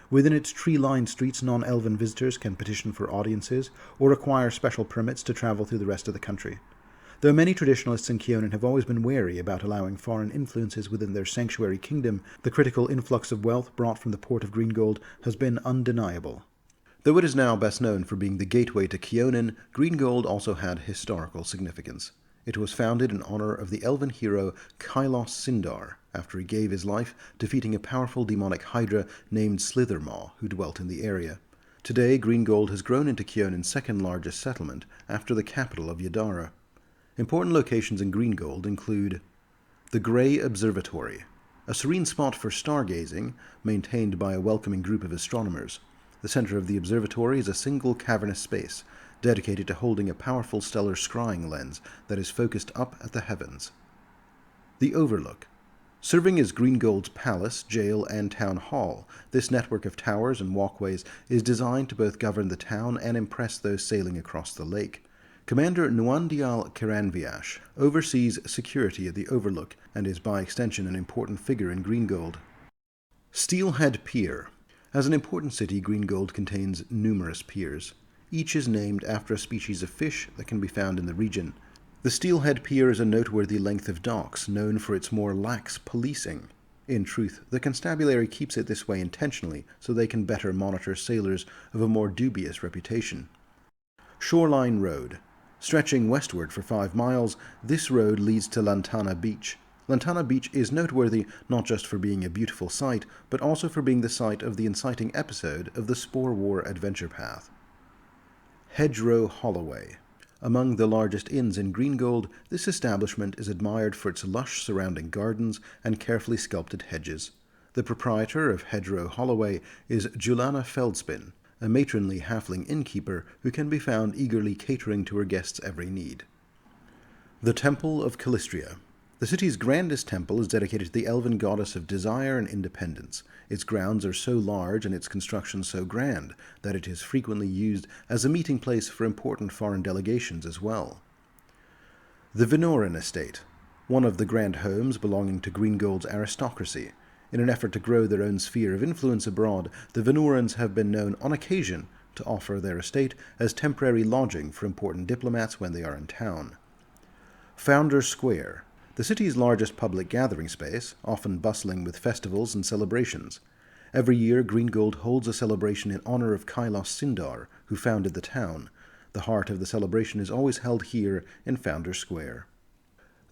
Within its tree-lined streets, non-elven visitors can petition for audiences or acquire special permits to travel through the rest of the country. Though many traditionalists in Kyonin have always been wary about allowing foreign influences within their sanctuary kingdom, the critical influx of wealth brought from the port of Greengold has been undeniable. Though it is now best known for being the gateway to Kyonin, Greengold also had historical significance. It was founded in honor of the elven hero Kailos Sindar, after he gave his life defeating a powerful demonic hydra named Slithermaw, who dwelt in the area. Today, Greengold has grown into Kyonin's second largest settlement, after the capital of Yadara. Important locations in Greengold include the Grey Observatory, a serene spot for stargazing, maintained by a welcoming group of astronomers. The center of the observatory is a single cavernous space, dedicated to holding a powerful stellar scrying lens that is focused up at the heavens. The Overlook. Serving as Greengold's palace, jail, and town hall, this network of towers and walkways is designed to both govern the town and impress those sailing across the lake. Commander Nuandial Kiranviash oversees security at the Overlook and is by extension an important figure in Greengold. Steelhead Pier. As an important city, Greengold contains numerous piers. Each is named after a species of fish that can be found in the region. The Steelhead Pier is a noteworthy length of docks, known for its more lax policing. In truth, the constabulary keeps it this way intentionally, so they can better monitor sailors of a more dubious reputation. Shoreline Road. Stretching westward for 5 miles, this road leads to Lantana Beach. Lantana Beach is noteworthy not just for being a beautiful sight, but also for being the site of the inciting episode of the Spore War adventure path. Hedgerow Holloway. Among the largest inns in Greengold, this establishment is admired for its lush surrounding gardens and carefully sculpted hedges. The proprietor of Hedgerow Holloway is Julana Feldspin, a matronly halfling innkeeper who can be found eagerly catering to her guests' every need. The Temple of Callistria. The city's grandest temple is dedicated to the elven goddess of desire and independence. Its grounds are so large and its construction so grand that it is frequently used as a meeting place for important foreign delegations as well. The Vinoran Estate, one of the grand homes belonging to Greengold's aristocracy. In an effort to grow their own sphere of influence abroad, the Vinorans have been known on occasion to offer their estate as temporary lodging for important diplomats when they are in town. Founders Square. The city's largest public gathering space, often bustling with festivals and celebrations. Every year, Greengold holds a celebration in honor of Kailos Sindar, who founded the town. The heart of the celebration is always held here in Founders Square.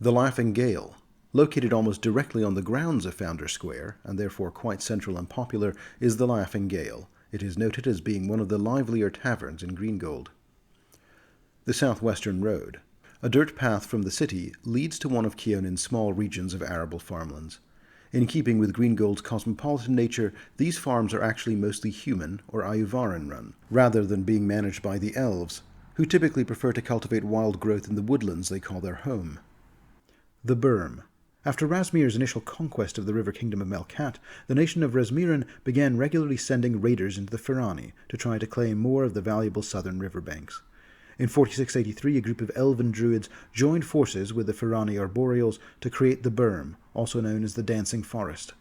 The Laughing Gale. Located almost directly on the grounds of Founders Square, and therefore quite central and popular, is the Laughing Gale. It is noted as being one of the livelier taverns in Greengold. The Southwestern Road. A dirt path from the city leads to one of Kyonin's small regions of arable farmlands. In keeping with Greengold's cosmopolitan nature, these farms are actually mostly human or Aiudeen run, rather than being managed by the Elves, who typically prefer to cultivate wild growth in the woodlands they call their home. The Berm. After Rasmir's initial conquest of the river kingdom of Melkat, the nation of Rasmiran began regularly sending raiders into the Firani to try to claim more of the valuable southern riverbanks. In 4683, a group of elven druids joined forces with the Firani arboreals to create the Berm, also known as the Dancing Forest.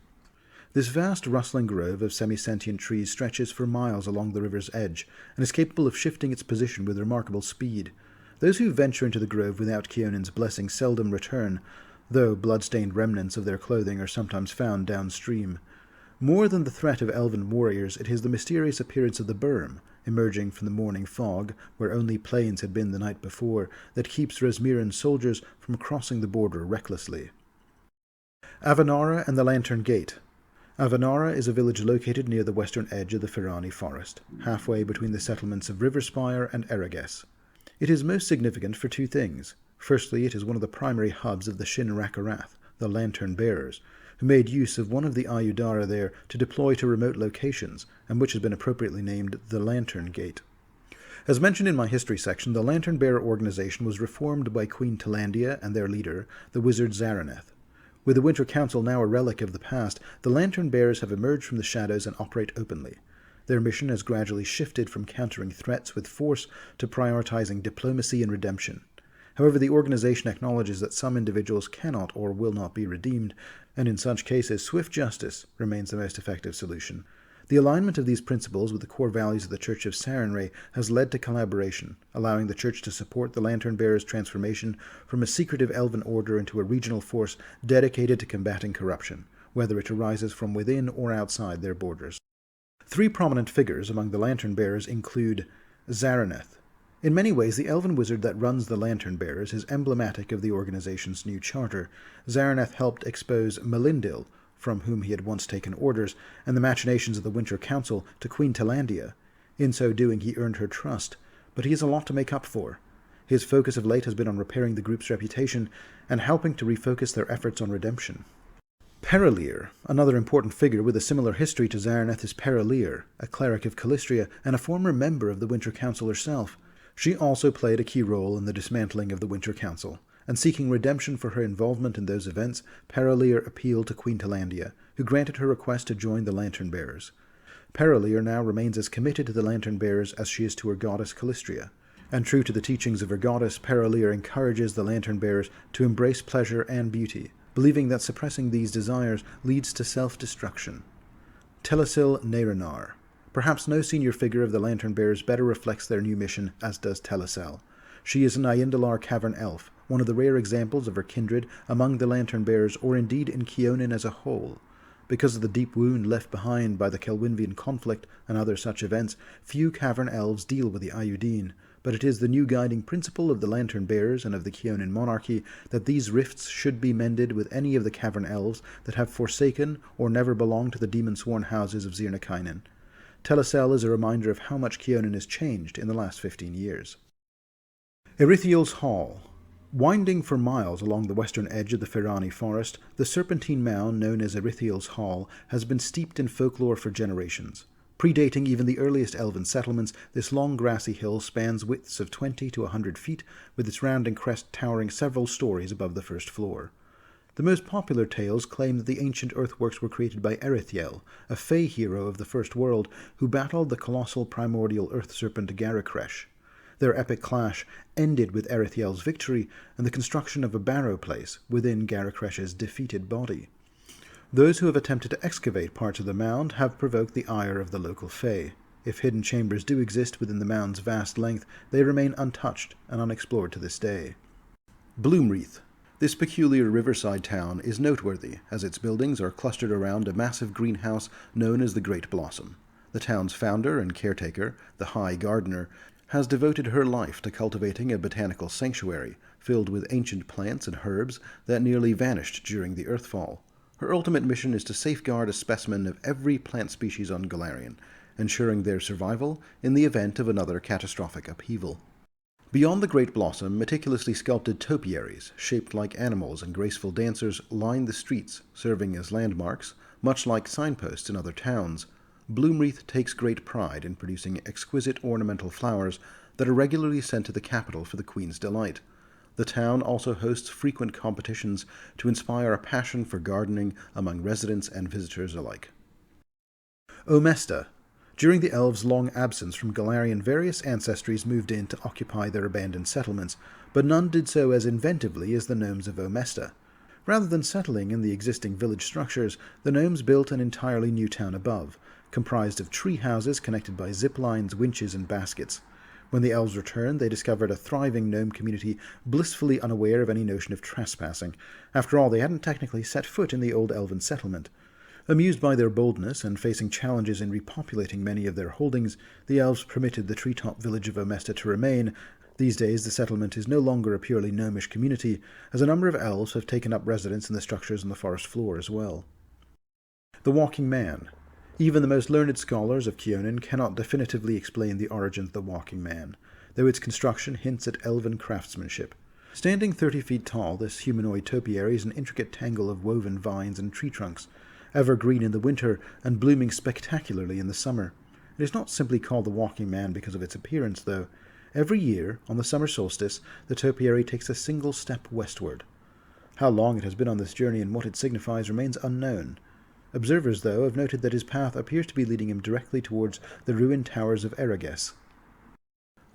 This vast rustling grove of semi-sentient trees stretches for miles along the river's edge, and is capable of shifting its position with remarkable speed. Those who venture into the grove without Kyonin's blessing seldom return, though blood-stained remnants of their clothing are sometimes found downstream. More than the threat of elven warriors, it is the mysterious appearance of the Berm, emerging from the morning fog, where only plains had been the night before, that keeps Rasmiran soldiers from crossing the border recklessly. Avanara and the Lantern Gate. Avanara is a village located near the western edge of the Firani forest, halfway between the settlements of Riverspire and Erages. It is most significant for two things. Firstly, it is one of the primary hubs of the Shin Rakarath, the Lantern Bearers, who made use of one of the Ayudara there to deploy to remote locations, and which has been appropriately named the Lantern Gate. As mentioned in my history section, the Lantern Bearer organization was reformed by Queen Talandia and their leader, the wizard Zaraneth. With the Winter Council now a relic of the past, the Lantern Bearers have emerged from the shadows and operate openly. Their mission has gradually shifted from countering threats with force to prioritizing diplomacy and redemption. However, the organization acknowledges that some individuals cannot or will not be redeemed, and in such cases, swift justice remains the most effective solution. The alignment of these principles with the core values of the Church of Sarenrae has led to collaboration, allowing the Church to support the Lantern Bearers' transformation from a secretive elven order into a regional force dedicated to combating corruption, whether it arises from within or outside their borders. Three prominent figures among the Lantern Bearers include Zaraneth. In many ways, the elven wizard that runs the Lantern Bearers is emblematic of the organization's new charter. Zaraneth helped expose Melindil, from whom he had once taken orders, and the machinations of the Winter Council to Queen Talandia. In so doing, he earned her trust, but he has a lot to make up for. His focus of late has been on repairing the group's reputation and helping to refocus their efforts on redemption. Paralir, another important figure with a similar history to Zaraneth, is Paralir, a cleric of Calistria and a former member of the Winter Council herself. She also played a key role in the dismantling of the Winter Council, and seeking redemption for her involvement in those events, Paralir appealed to Queen Talandia, who granted her request to join the Lantern Bearers. Paralir now remains as committed to the Lantern Bearers as she is to her goddess Calistria, and true to the teachings of her goddess, Paralir encourages the Lantern Bearers to embrace pleasure and beauty, believing that suppressing these desires leads to self-destruction. Telesil Neranar. Perhaps no senior figure of the Lantern Bearers better reflects their new mission, as does Telesil. She is an Aindalar Cavern Elf, one of the rare examples of her kindred among the Lantern Bearers, or indeed in Kyonin as a whole. Because of the deep wound left behind by the Kelwinvian conflict and other such events, few Cavern Elves deal with the Aiudeen, but it is the new guiding principle of the Lantern Bearers and of the Kyonin monarchy that these rifts should be mended with any of the Cavern Elves that have forsaken or never belonged to the demon-sworn houses of Zirnakainen. Telesil is a reminder of how much Kyonin has changed in the last 15 years. Erithiel's Hall. Winding for miles along the western edge of the Firani forest, the serpentine mound known as Erithiel's Hall has been steeped in folklore for generations. Predating even the earliest elven settlements, this long grassy hill spans widths of 20 to 100 feet, with its rounding crest towering several stories above the first floor. The most popular tales claim that the ancient earthworks were created by Erithiel, a fey hero of the First World, who battled the colossal primordial earth serpent Garikresh. Their epic clash ended with Erithiel's victory and the construction of a barrow place within Garikresh's defeated body. Those who have attempted to excavate parts of the mound have provoked the ire of the local fey. If hidden chambers do exist within the mound's vast length, they remain untouched and unexplored to this day. Bloomreath. This peculiar riverside town is noteworthy, as its buildings are clustered around a massive greenhouse known as the Great Blossom. The town's founder and caretaker, the High Gardener, has devoted her life to cultivating a botanical sanctuary filled with ancient plants and herbs that nearly vanished during the Earthfall. Her ultimate mission is to safeguard a specimen of every plant species on Golarion, ensuring their survival in the event of another catastrophic upheaval. Beyond the Great Blossom, meticulously sculpted topiaries, shaped like animals and graceful dancers, line the streets, serving as landmarks, much like signposts in other towns. Bloomreath takes great pride in producing exquisite ornamental flowers that are regularly sent to the capital for the Queen's delight. The town also hosts frequent competitions to inspire a passion for gardening among residents and visitors alike. Omesta. During the Elves' long absence from Golarion, various ancestries moved in to occupy their abandoned settlements, but none did so as inventively as the gnomes of Omesta. Rather than settling in the existing village structures, the gnomes built an entirely new town above, comprised of tree houses connected by zip lines, winches, and baskets. When the Elves returned, they discovered a thriving gnome community blissfully unaware of any notion of trespassing. After all, they hadn't technically set foot in the old elven settlement. Amused by their boldness and facing challenges in repopulating many of their holdings, the Elves permitted the treetop village of Omesta to remain. These days, the settlement is no longer a purely gnomish community, as a number of Elves have taken up residence in the structures on the forest floor as well. The Walking Man. Even the most learned scholars of Kyonin cannot definitively explain the origins of the Walking Man, though its construction hints at elven craftsmanship. Standing 30 feet tall, this humanoid topiary is an intricate tangle of woven vines and tree trunks, evergreen in the winter and blooming spectacularly in the summer. It is not simply called the Walking Man because of its appearance, though. Every year, on the summer solstice, the topiary takes a single step westward. How long it has been on this journey and what it signifies remains unknown. Observers, though, have noted that his path appears to be leading him directly towards the ruined towers of Erages.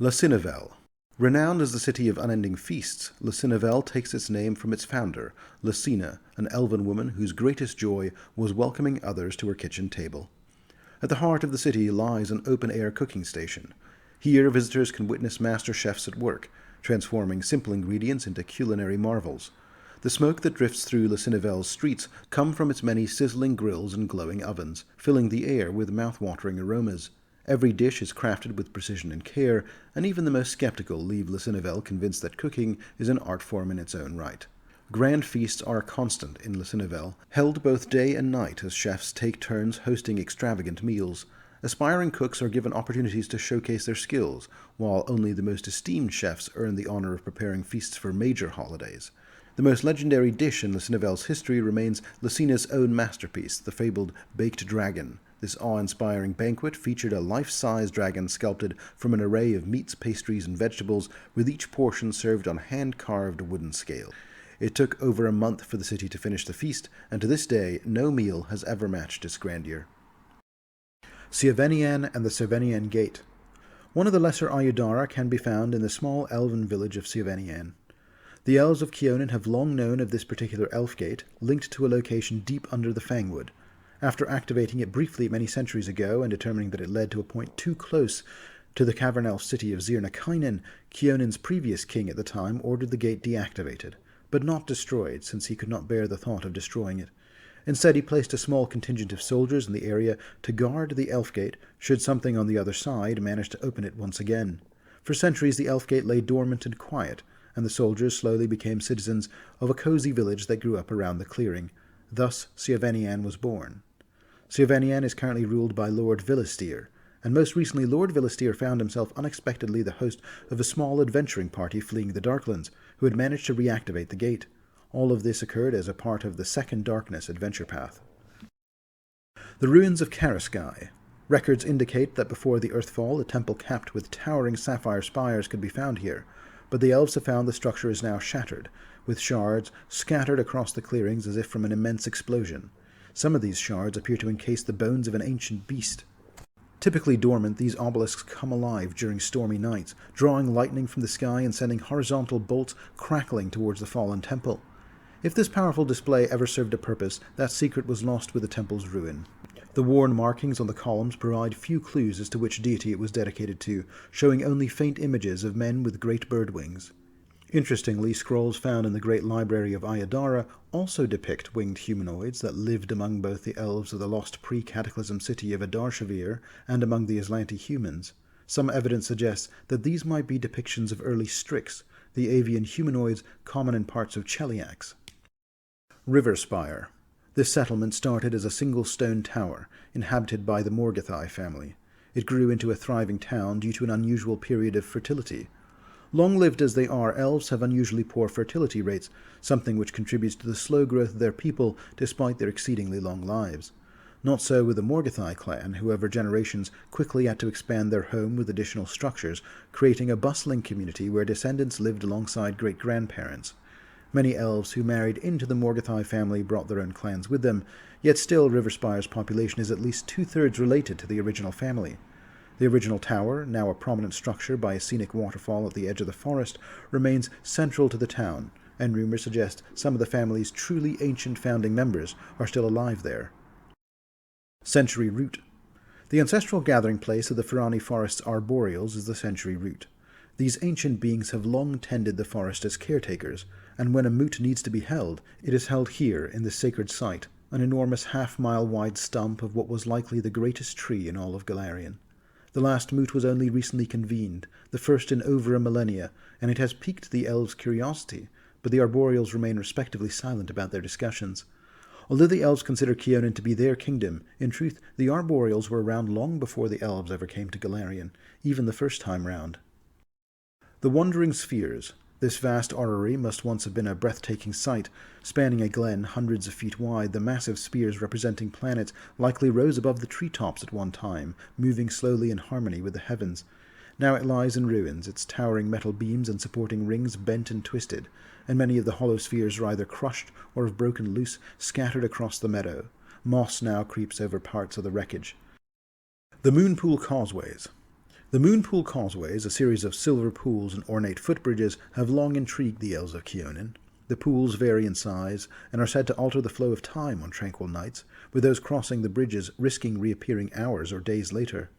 Lasinavel. Renowned as the city of unending feasts, Lasinavel takes its name from its founder, Lasina, an elven woman whose greatest joy was welcoming others to her kitchen table. At the heart of the city lies an open-air cooking station. Here, visitors can witness master chefs at work, transforming simple ingredients into culinary marvels. The smoke that drifts through Lasinavel's streets comes from its many sizzling grills and glowing ovens, filling the air with mouth-watering aromas. Every dish is crafted with precision and care, and even the most skeptical leave Lasinavel convinced that cooking is an art form in its own right. Grand feasts are constant in Lasinavel, held both day and night as chefs take turns hosting extravagant meals. Aspiring cooks are given opportunities to showcase their skills, while only the most esteemed chefs earn the honor of preparing feasts for major holidays. The most legendary dish in Lasinavel's history remains Lasina's own masterpiece, the fabled Baked Dragon. This awe-inspiring banquet featured a life-size dragon sculpted from an array of meats, pastries, and vegetables, with each portion served on hand-carved wooden scale. It took over a month for the city to finish the feast, and to this day, no meal has ever matched its grandeur. Siavenian and the Siavenian Gate. One of the lesser Aiudara can be found in the small elven village of Siavenian. The Elves of Kyonin have long known of this particular elf gate, linked to a location deep under the Fangwood. After activating it briefly many centuries ago and determining that it led to a point too close to the cavern elf city of Zirnakainen, Kyonin's previous king at the time ordered the gate deactivated, but not destroyed, since he could not bear the thought of destroying it. Instead, he placed a small contingent of soldiers in the area to guard the elf gate should something on the other side manage to open it once again. For centuries, the elf gate lay dormant and quiet, and the soldiers slowly became citizens of a cozy village that grew up around the clearing. Thus, Siavenian was born. Siavenian is currently ruled by Lord Villisteer, and most recently Lord Villisteer found himself unexpectedly the host of a small adventuring party fleeing the Darklands, who had managed to reactivate the gate. All of this occurred as a part of the Second Darkness adventure path. The ruins of Karaskai. Records indicate that before the Earthfall, a temple capped with towering sapphire spires could be found here, but the Elves have found the structure is now shattered, with shards scattered across the clearings as if from an immense explosion. Some of these shards appear to encase the bones of an ancient beast. Typically dormant, these obelisks come alive during stormy nights, drawing lightning from the sky and sending horizontal bolts crackling towards the fallen temple. If this powerful display ever served a purpose, that secret was lost with the temple's ruin. The worn markings on the columns provide few clues as to which deity it was dedicated to, showing only faint images of men with great bird wings. Interestingly, scrolls found in the Great Library of Aiudara also depict winged humanoids that lived among both the elves of the lost pre-cataclysm city of Adarshavir and among the Aslanti humans. Some evidence suggests that these might be depictions of early Strix, the avian humanoids common in parts of Cheliax. River Spire. This settlement started as a single stone tower, inhabited by the Morgathai family. It grew into a thriving town due to an unusual period of fertility. Long-lived as they are, elves have unusually poor fertility rates, something which contributes to the slow growth of their people despite their exceedingly long lives. Not so with the Morgathai clan, who over generations quickly had to expand their home with additional structures, creating a bustling community where descendants lived alongside great-grandparents. Many elves who married into the Morgathai family brought their own clans with them, yet still Riverspire's population is at least two-thirds related to the original family. The original tower, now a prominent structure by a scenic waterfall at the edge of the forest, remains central to the town, and rumors suggest some of the family's truly ancient founding members are still alive there. Century Root. The ancestral gathering place of the Ferrani Forest's arboreals is the Century Root. These ancient beings have long tended the forest as caretakers, and when a moot needs to be held, it is held here in this sacred site, an enormous half-mile wide stump of what was likely the greatest tree in all of Golarion. The last moot was only recently convened, the first in over a millennia, and it has piqued the elves' curiosity, but the arboreals remain respectively silent about their discussions. Although the elves consider Kyonin to be their kingdom, in truth the arboreals were around long before the elves ever came to Golarion, even the first time round. The Wandering Spheres. This vast orrery must once have been a breathtaking sight. Spanning a glen hundreds of feet wide, the massive spheres representing planets likely rose above the treetops at one time, moving slowly in harmony with the heavens. Now it lies in ruins, its towering metal beams and supporting rings bent and twisted, and many of the hollow spheres are either crushed or have broken loose, scattered across the meadow. Moss now creeps over parts of the wreckage. The Moonpool Causeways. The Moonpool Causeways, a series of silver pools and ornate footbridges, have long intrigued the elves of Kyonin. The pools vary in size, and are said to alter the flow of time on tranquil nights, with those crossing the bridges risking reappearing hours or days later.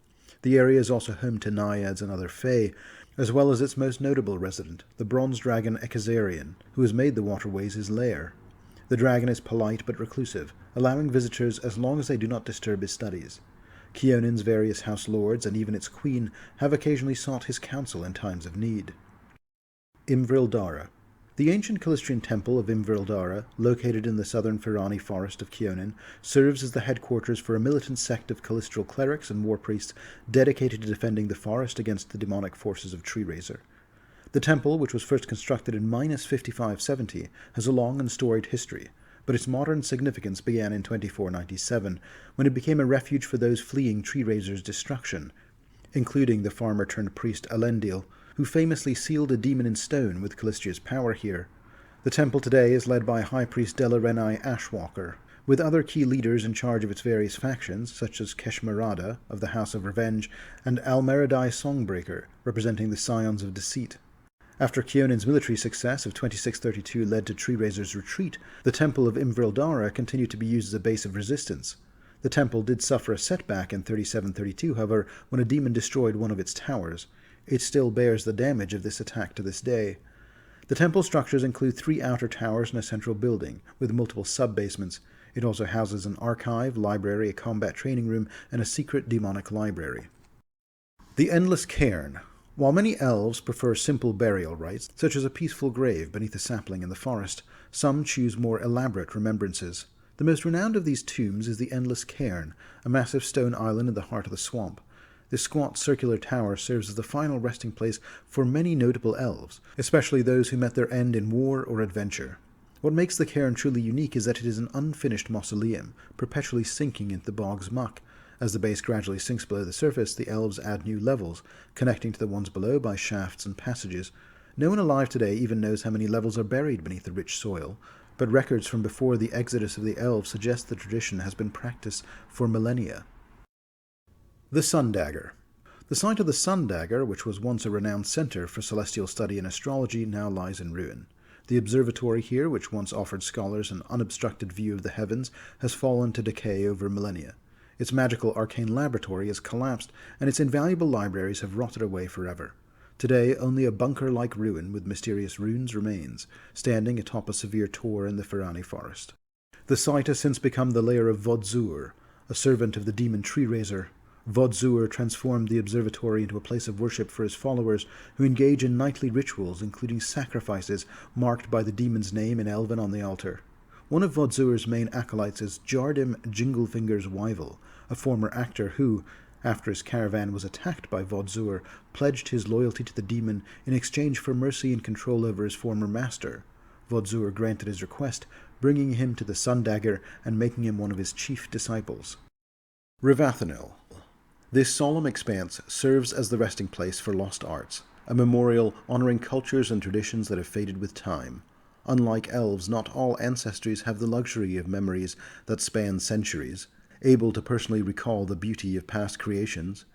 The area is also home to naiads and other fae, as well as its most notable resident, the bronze dragon Ekazarian, who has made the waterways his lair. The dragon is polite but reclusive, allowing visitors as long as they do not disturb his studies. Kyonin's various house lords, and even its queen, have occasionally sought his counsel in times of need. Imvril Dara. The ancient Calistrian temple of Imvril Dara, located in the southern Ferrani forest of Kyonin, serves as the headquarters for a militant sect of Calistral clerics and war priests dedicated to defending the forest against the demonic forces of Tree Razor. The temple, which was first constructed in -5570, has a long and storied history, but its modern significance began in 2497, when it became a refuge for those fleeing Tree Razor's destruction, including the farmer-turned-priest Elendil, who famously sealed a demon in stone with Calistria's power here. The temple today is led by High Priest Delarenai Ashwalker, with other key leaders in charge of its various factions, such as Keshmarada of the House of Revenge and Almeridai Songbreaker, representing the Scions of Deceit. After Kyonin's military success of 2632 led to Tree Razor's retreat, the Temple of Imvril Dara continued to be used as a base of resistance. The temple did suffer a setback in 3732, however, when a demon destroyed one of its towers. It still bears the damage of this attack to this day. The temple structures include 3 outer towers and a central building, with multiple sub-basements. It also houses an archive, library, a combat training room, and a secret demonic library. The Endless Cairn. While many elves prefer simple burial rites, such as a peaceful grave beneath a sapling in the forest, some choose more elaborate remembrances. The most renowned of these tombs is the Endless Cairn, a massive stone island in the heart of the swamp. This squat circular tower serves as the final resting place for many notable elves, especially those who met their end in war or adventure. What makes the cairn truly unique is that it is an unfinished mausoleum, perpetually sinking into the bog's muck. As the base gradually sinks below the surface, the elves add new levels, connecting to the ones below by shafts and passages. No one alive today even knows how many levels are buried beneath the rich soil, but records from before the exodus of the elves suggest the tradition has been practiced for millennia. The Sun Dagger. The site of the Sun Dagger, which was once a renowned center for celestial study and astrology, now lies in ruin. The observatory here, which once offered scholars an unobstructed view of the heavens, has fallen to decay over millennia. Its magical arcane laboratory has collapsed, and its invaluable libraries have rotted away forever. Today, only a bunker-like ruin with mysterious runes remains, standing atop a severe tor in the Ferrani forest. The site has since become the lair of Vodzur, a servant of the demon Tree Razor. Vodzur transformed the observatory into a place of worship for his followers, who engage in nightly rituals, including sacrifices marked by the demon's name in Elven on the altar. One of Vodzur's main acolytes is Jardim Jinglefingers Wyval, a former actor who, after his caravan was attacked by Vodzur, pledged his loyalty to the demon in exchange for mercy and control over his former master. Vodzur granted his request, bringing him to the Sun Dagger and making him one of his chief disciples. Rivathanil. This solemn expanse serves as the resting place for lost arts, a memorial honoring cultures and traditions that have faded with time. Unlike elves, not all ancestries have the luxury of memories that span centuries, able to personally recall the beauty of past creations.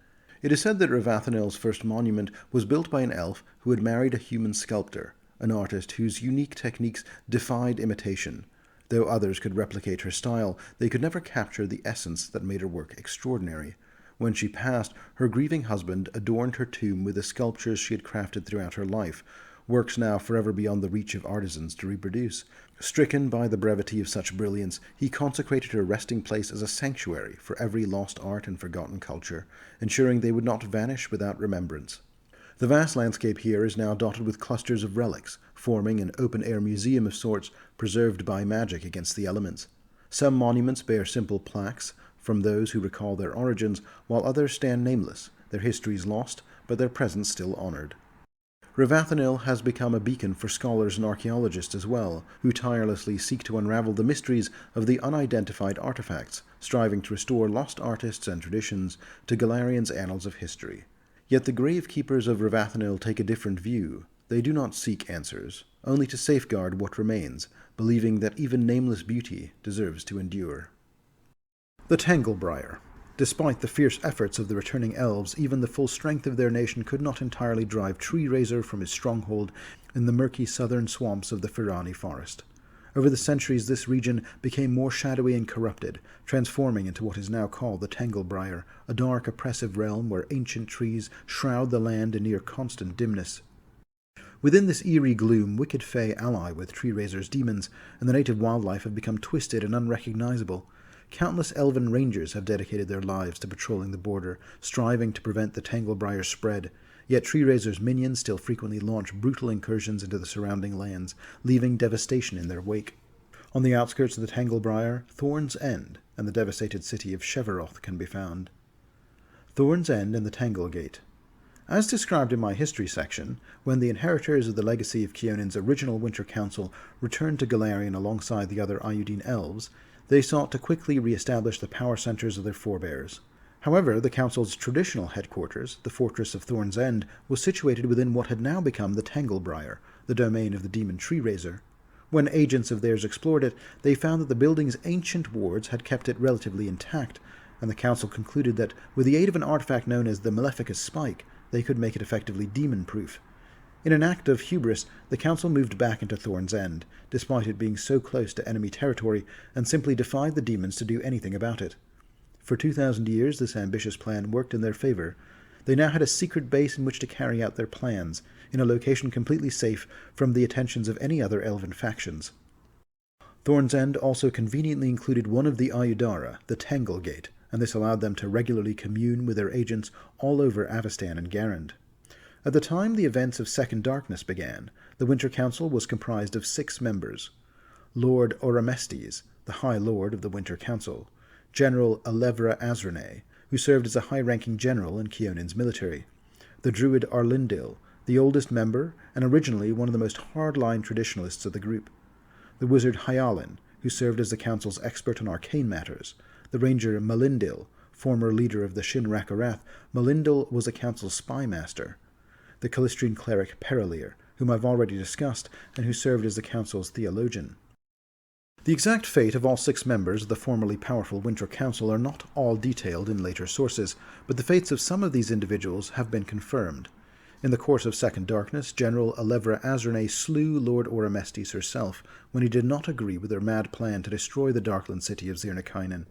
It is said that Rivathanil's first monument was built by an elf who had married a human sculptor, an artist whose unique techniques defied imitation. Though others could replicate her style, they could never capture the essence that made her work extraordinary. When she passed, her grieving husband adorned her tomb with the sculptures she had crafted throughout her life, works now forever beyond the reach of artisans to reproduce. Stricken by the brevity of such brilliance, he consecrated her resting place as a sanctuary for every lost art and forgotten culture, ensuring they would not vanish without remembrance. The vast landscape here is now dotted with clusters of relics, forming an open-air museum of sorts preserved by magic against the elements. Some monuments bear simple plaques from those who recall their origins, while others stand nameless, their histories lost, but their presence still honored. Rivathanil has become a beacon for scholars and archaeologists as well, who tirelessly seek to unravel the mysteries of the unidentified artifacts, striving to restore lost artists and traditions to Galarian's annals of history. Yet the gravekeepers of Rivathanil take a different view. They do not seek answers, only to safeguard what remains, believing that even nameless beauty deserves to endure. The Tanglebriar. Despite the fierce efforts of the returning elves, even the full strength of their nation could not entirely drive Tree Razor from his stronghold in the murky southern swamps of the Firani forest. Over the centuries, this region became more shadowy and corrupted, transforming into what is now called the Tanglebriar, a dark, oppressive realm where ancient trees shroud the land in near constant dimness. Within this eerie gloom, wicked fae ally with Tree Razor's demons, and the native wildlife have become twisted and unrecognizable. Countless elven rangers have dedicated their lives to patrolling the border, striving to prevent the Tanglebriar's spread, yet Tree Razor's minions still frequently launch brutal incursions into the surrounding lands, leaving devastation in their wake. On the outskirts of the Tanglebriar, Thorn's End and the devastated city of Shevaroth can be found. Thorn's End and the Tangle Gate. As described in my history section, when the inheritors of the legacy of Kyonin's original Winter Council returned to Galarian alongside the other Aiudeen elves, they sought to quickly re-establish the power centers of their forebears. However, the Council's traditional headquarters, the fortress of Thorn's End, was situated within what had now become the Tanglebriar, the domain of the demon Tree Razor. When agents of theirs explored it, they found that the building's ancient wards had kept it relatively intact, and the Council concluded that, with the aid of an artifact known as the Maleficus Spike, they could make it effectively demon-proof. In an act of hubris, the Council moved back into Thorn's End, despite it being so close to enemy territory, and simply defied the demons to do anything about it. For 2,000 years, this ambitious plan worked in their favor. They now had a secret base in which to carry out their plans, in a location completely safe from the attentions of any other elven factions. Thorn's End also conveniently included one of the Ayudara, the Tangle Gate, and this allowed them to regularly commune with their agents all over Avestan and Garand. At the time the events of Second Darkness began, the Winter Council was comprised of 6 members: Lord Oramestes, the High Lord of the Winter Council; General Alevra Azrene, who served as a high-ranking general in Kyonin's military; the Druid Arlindil, the oldest member and originally one of the most hard-line traditionalists of the group; the Wizard Hyalin, who served as the Council's expert on arcane matters; the Ranger Malindil, former leader of the Shinrak Arath. Malindil was the Council's spy master; the Calistrian cleric Perilier, whom I've already discussed, and who served as the Council's theologian. The exact fate of all 6 members of the formerly powerful Winter Council are not all detailed in later sources, but the fates of some of these individuals have been confirmed. In the course of Second Darkness, General Alevra Azrene slew Lord Oramestes herself when he did not agree with her mad plan to destroy the Darkland city of Zirnikainen.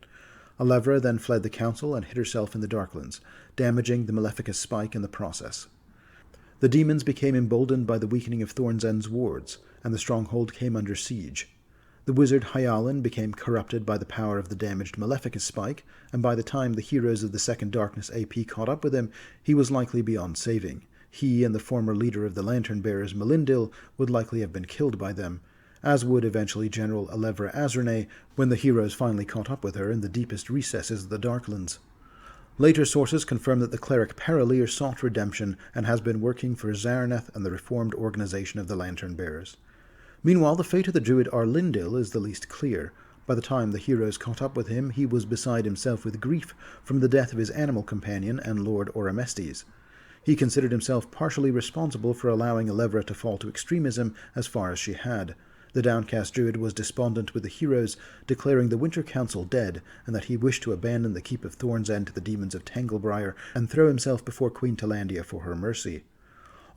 Alevra then fled the Council and hid herself in the Darklands, damaging the Maleficus Spike in the process. The demons became emboldened by the weakening of Thorn's End's wards, and the stronghold came under siege. The wizard Hyalin became corrupted by the power of the damaged Maleficus Spike, and by the time the heroes of the Second Darkness AP caught up with him, he was likely beyond saving. He and the former leader of the Lantern-Bearers, Malindil, would likely have been killed by them, as would eventually General Alevra Azrene when the heroes finally caught up with her in the deepest recesses of the Darklands. Later sources confirm that the cleric Paralir sought redemption and has been working for Zarneth and the reformed organization of the Lantern Bearers. Meanwhile, the fate of the druid Arlindil is the least clear. By the time the heroes caught up with him, he was beside himself with grief from the death of his animal companion and Lord Oramestes. He considered himself partially responsible for allowing Elevra to fall to extremism as far as she had. The downcast druid was despondent with the heroes, declaring the Winter Council dead, and that he wished to abandon the Keep of Thorn's End to the demons of Tanglebriar and throw himself before Queen Talandia for her mercy.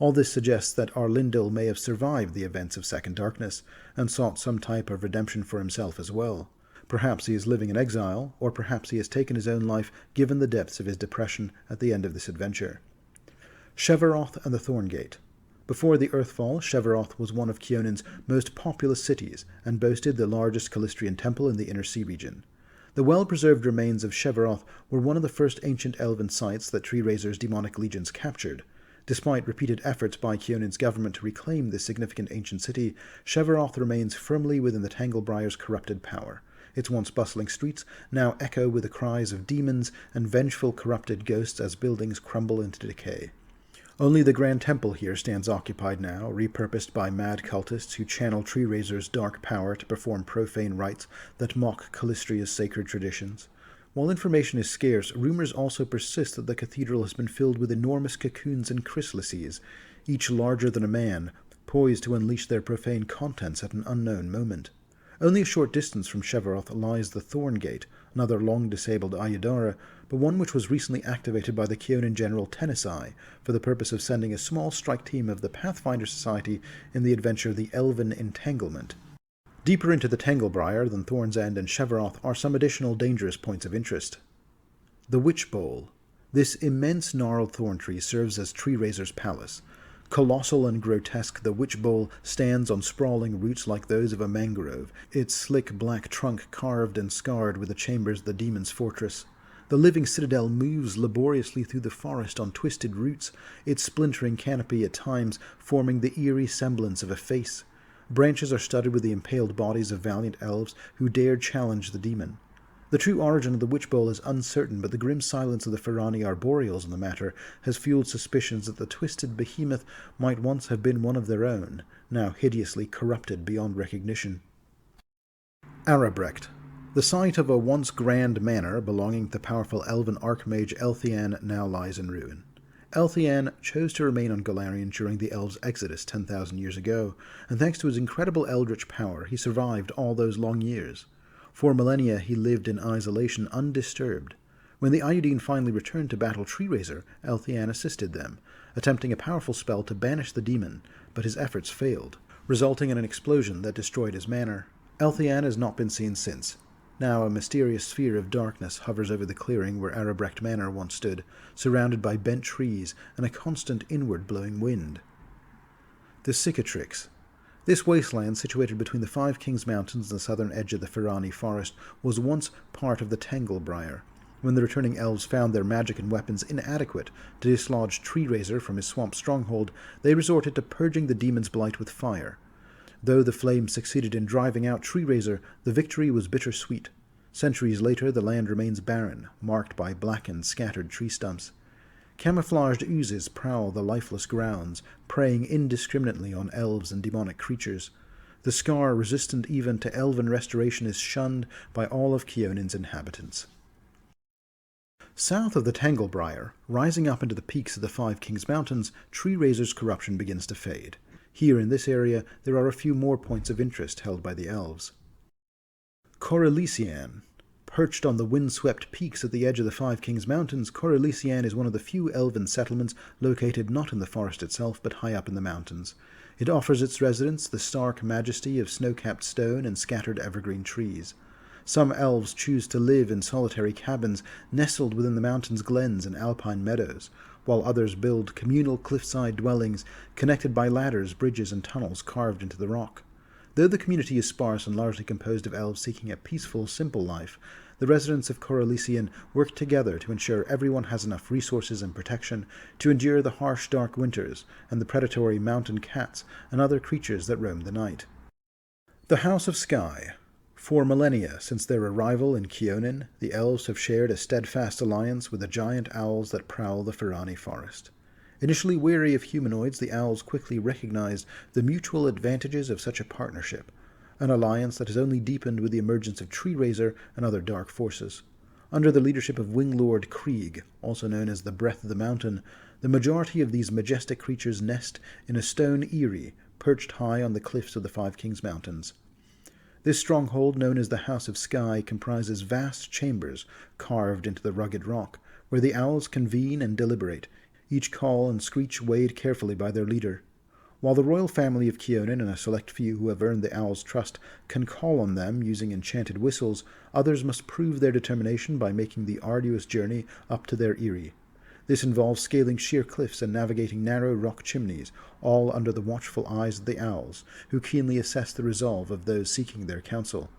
All this suggests that Arlindil may have survived the events of Second Darkness, and sought some type of redemption for himself as well. Perhaps he is living in exile, or perhaps he has taken his own life given the depths of his depression at the end of this adventure. Shevaroth and the Thorngate. Before the Earthfall, Shevaroth was one of Kyonin's most populous cities, and boasted the largest Calistrian temple in the Inner Sea region. The well-preserved remains of Shevaroth were one of the first ancient elven sites that Tree-Razor's demonic legions captured. Despite repeated efforts by Kyonin's government to reclaim this significant ancient city, Shevaroth remains firmly within the Tanglebriar's corrupted power. Its once bustling streets now echo with the cries of demons and vengeful corrupted ghosts as buildings crumble into decay. Only the Grand Temple here stands occupied now, repurposed by mad cultists who channel Tree-Razor's dark power to perform profane rites that mock Calistria's sacred traditions. While information is scarce, rumors also persist that the cathedral has been filled with enormous cocoons and chrysalises, each larger than a man, poised to unleash their profane contents at an unknown moment. Only a short distance from Shevaroth lies the Thorngate, another long-disabled Aiudeen, but one which was recently activated by the Kyonin General Tenesai for the purpose of sending a small strike team of the Pathfinder Society in the adventure The Elven Entanglement. Deeper into the Tanglebriar than Thorn's End and Shevaroth are some additional dangerous points of interest. The Witch Bowl. This immense gnarled thorn tree serves as Tree-Razor's palace. Colossal and grotesque, the Witch Bowl stands on sprawling roots like those of a mangrove, its slick black trunk carved and scarred with the chambers of the demon's fortress. The living citadel moves laboriously through the forest on twisted roots, its splintering canopy at times forming the eerie semblance of a face. Branches are studded with the impaled bodies of valiant elves who dared challenge the demon. The true origin of the Witch Bowl is uncertain, but the grim silence of the Ferrani Arboreals in the matter has fueled suspicions that the twisted behemoth might once have been one of their own, now hideously corrupted beyond recognition. Arabrecht. The site of a once grand manor belonging to the powerful elven archmage Elthian now lies in ruin. Elthian chose to remain on Golarion during the Elves' exodus 10,000 years ago, and thanks to his incredible eldritch power, he survived all those long years. For millennia he lived in isolation undisturbed. When the Aiudeen finally returned to battle Tree-Razor, Elthian assisted them, attempting a powerful spell to banish the demon, but his efforts failed, resulting in an explosion that destroyed his manor. Elthian has not been seen since. Now a mysterious sphere of darkness hovers over the clearing where Arabrecht Manor once stood, surrounded by bent trees and a constant inward-blowing wind. The Cicatrix. This wasteland, situated between the Five Kings Mountains and the southern edge of the Ferrani forest, was once part of the Tanglebriar. When the returning elves found their magic and weapons inadequate to dislodge Tree-Razor from his swamp stronghold, they resorted to purging the demon's blight with fire. Though the flames succeeded in driving out Tree-Razor, the victory was bittersweet. Centuries later, the land remains barren, marked by blackened, scattered tree stumps. Camouflaged oozes prowl the lifeless grounds, preying indiscriminately on elves and demonic creatures. The scar, resistant even to elven restoration, is shunned by all of Kyonin's inhabitants. South of the Tanglebriar, rising up into the peaks of the Five Kings Mountains, Tree-Razor's corruption begins to fade. Here in this area, there are a few more points of interest held by the elves. Corellisian. Perched on the wind-swept peaks at the edge of the Five Kings Mountains, Corellisian is one of the few elven settlements located not in the forest itself, but high up in the mountains. It offers its residents the stark majesty of snow-capped stone and scattered evergreen trees. Some elves choose to live in solitary cabins nestled within the mountain's glens and alpine meadows, while others build communal cliffside dwellings connected by ladders, bridges, and tunnels carved into the rock. Though the community is sparse and largely composed of elves seeking a peaceful, simple life, the residents of Corellisian work together to ensure everyone has enough resources and protection to endure the harsh, dark winters and the predatory mountain cats and other creatures that roam the night. The House of Sky. For millennia since their arrival in Kyonin, the Elves have shared a steadfast alliance with the giant owls that prowl the Firani forest. Initially wary of humanoids, the owls quickly recognized the mutual advantages of such a partnership, an alliance that has only deepened with the emergence of Tree Razor and other dark forces. Under the leadership of Winglord Krieg, also known as the Breath of the Mountain, the majority of these majestic creatures nest in a stone eyrie perched high on the cliffs of the Five Kings Mountains. This stronghold, known as the House of Sky, comprises vast chambers carved into the rugged rock, where the owls convene and deliberate, each call and screech weighed carefully by their leader. While the royal family of Kyonin and a select few who have earned the owls' trust can call on them using enchanted whistles, others must prove their determination by making the arduous journey up to their eyrie. This involves scaling sheer cliffs and navigating narrow rock chimneys, all under the watchful eyes of the owls, who keenly assess the resolve of those seeking their counsel.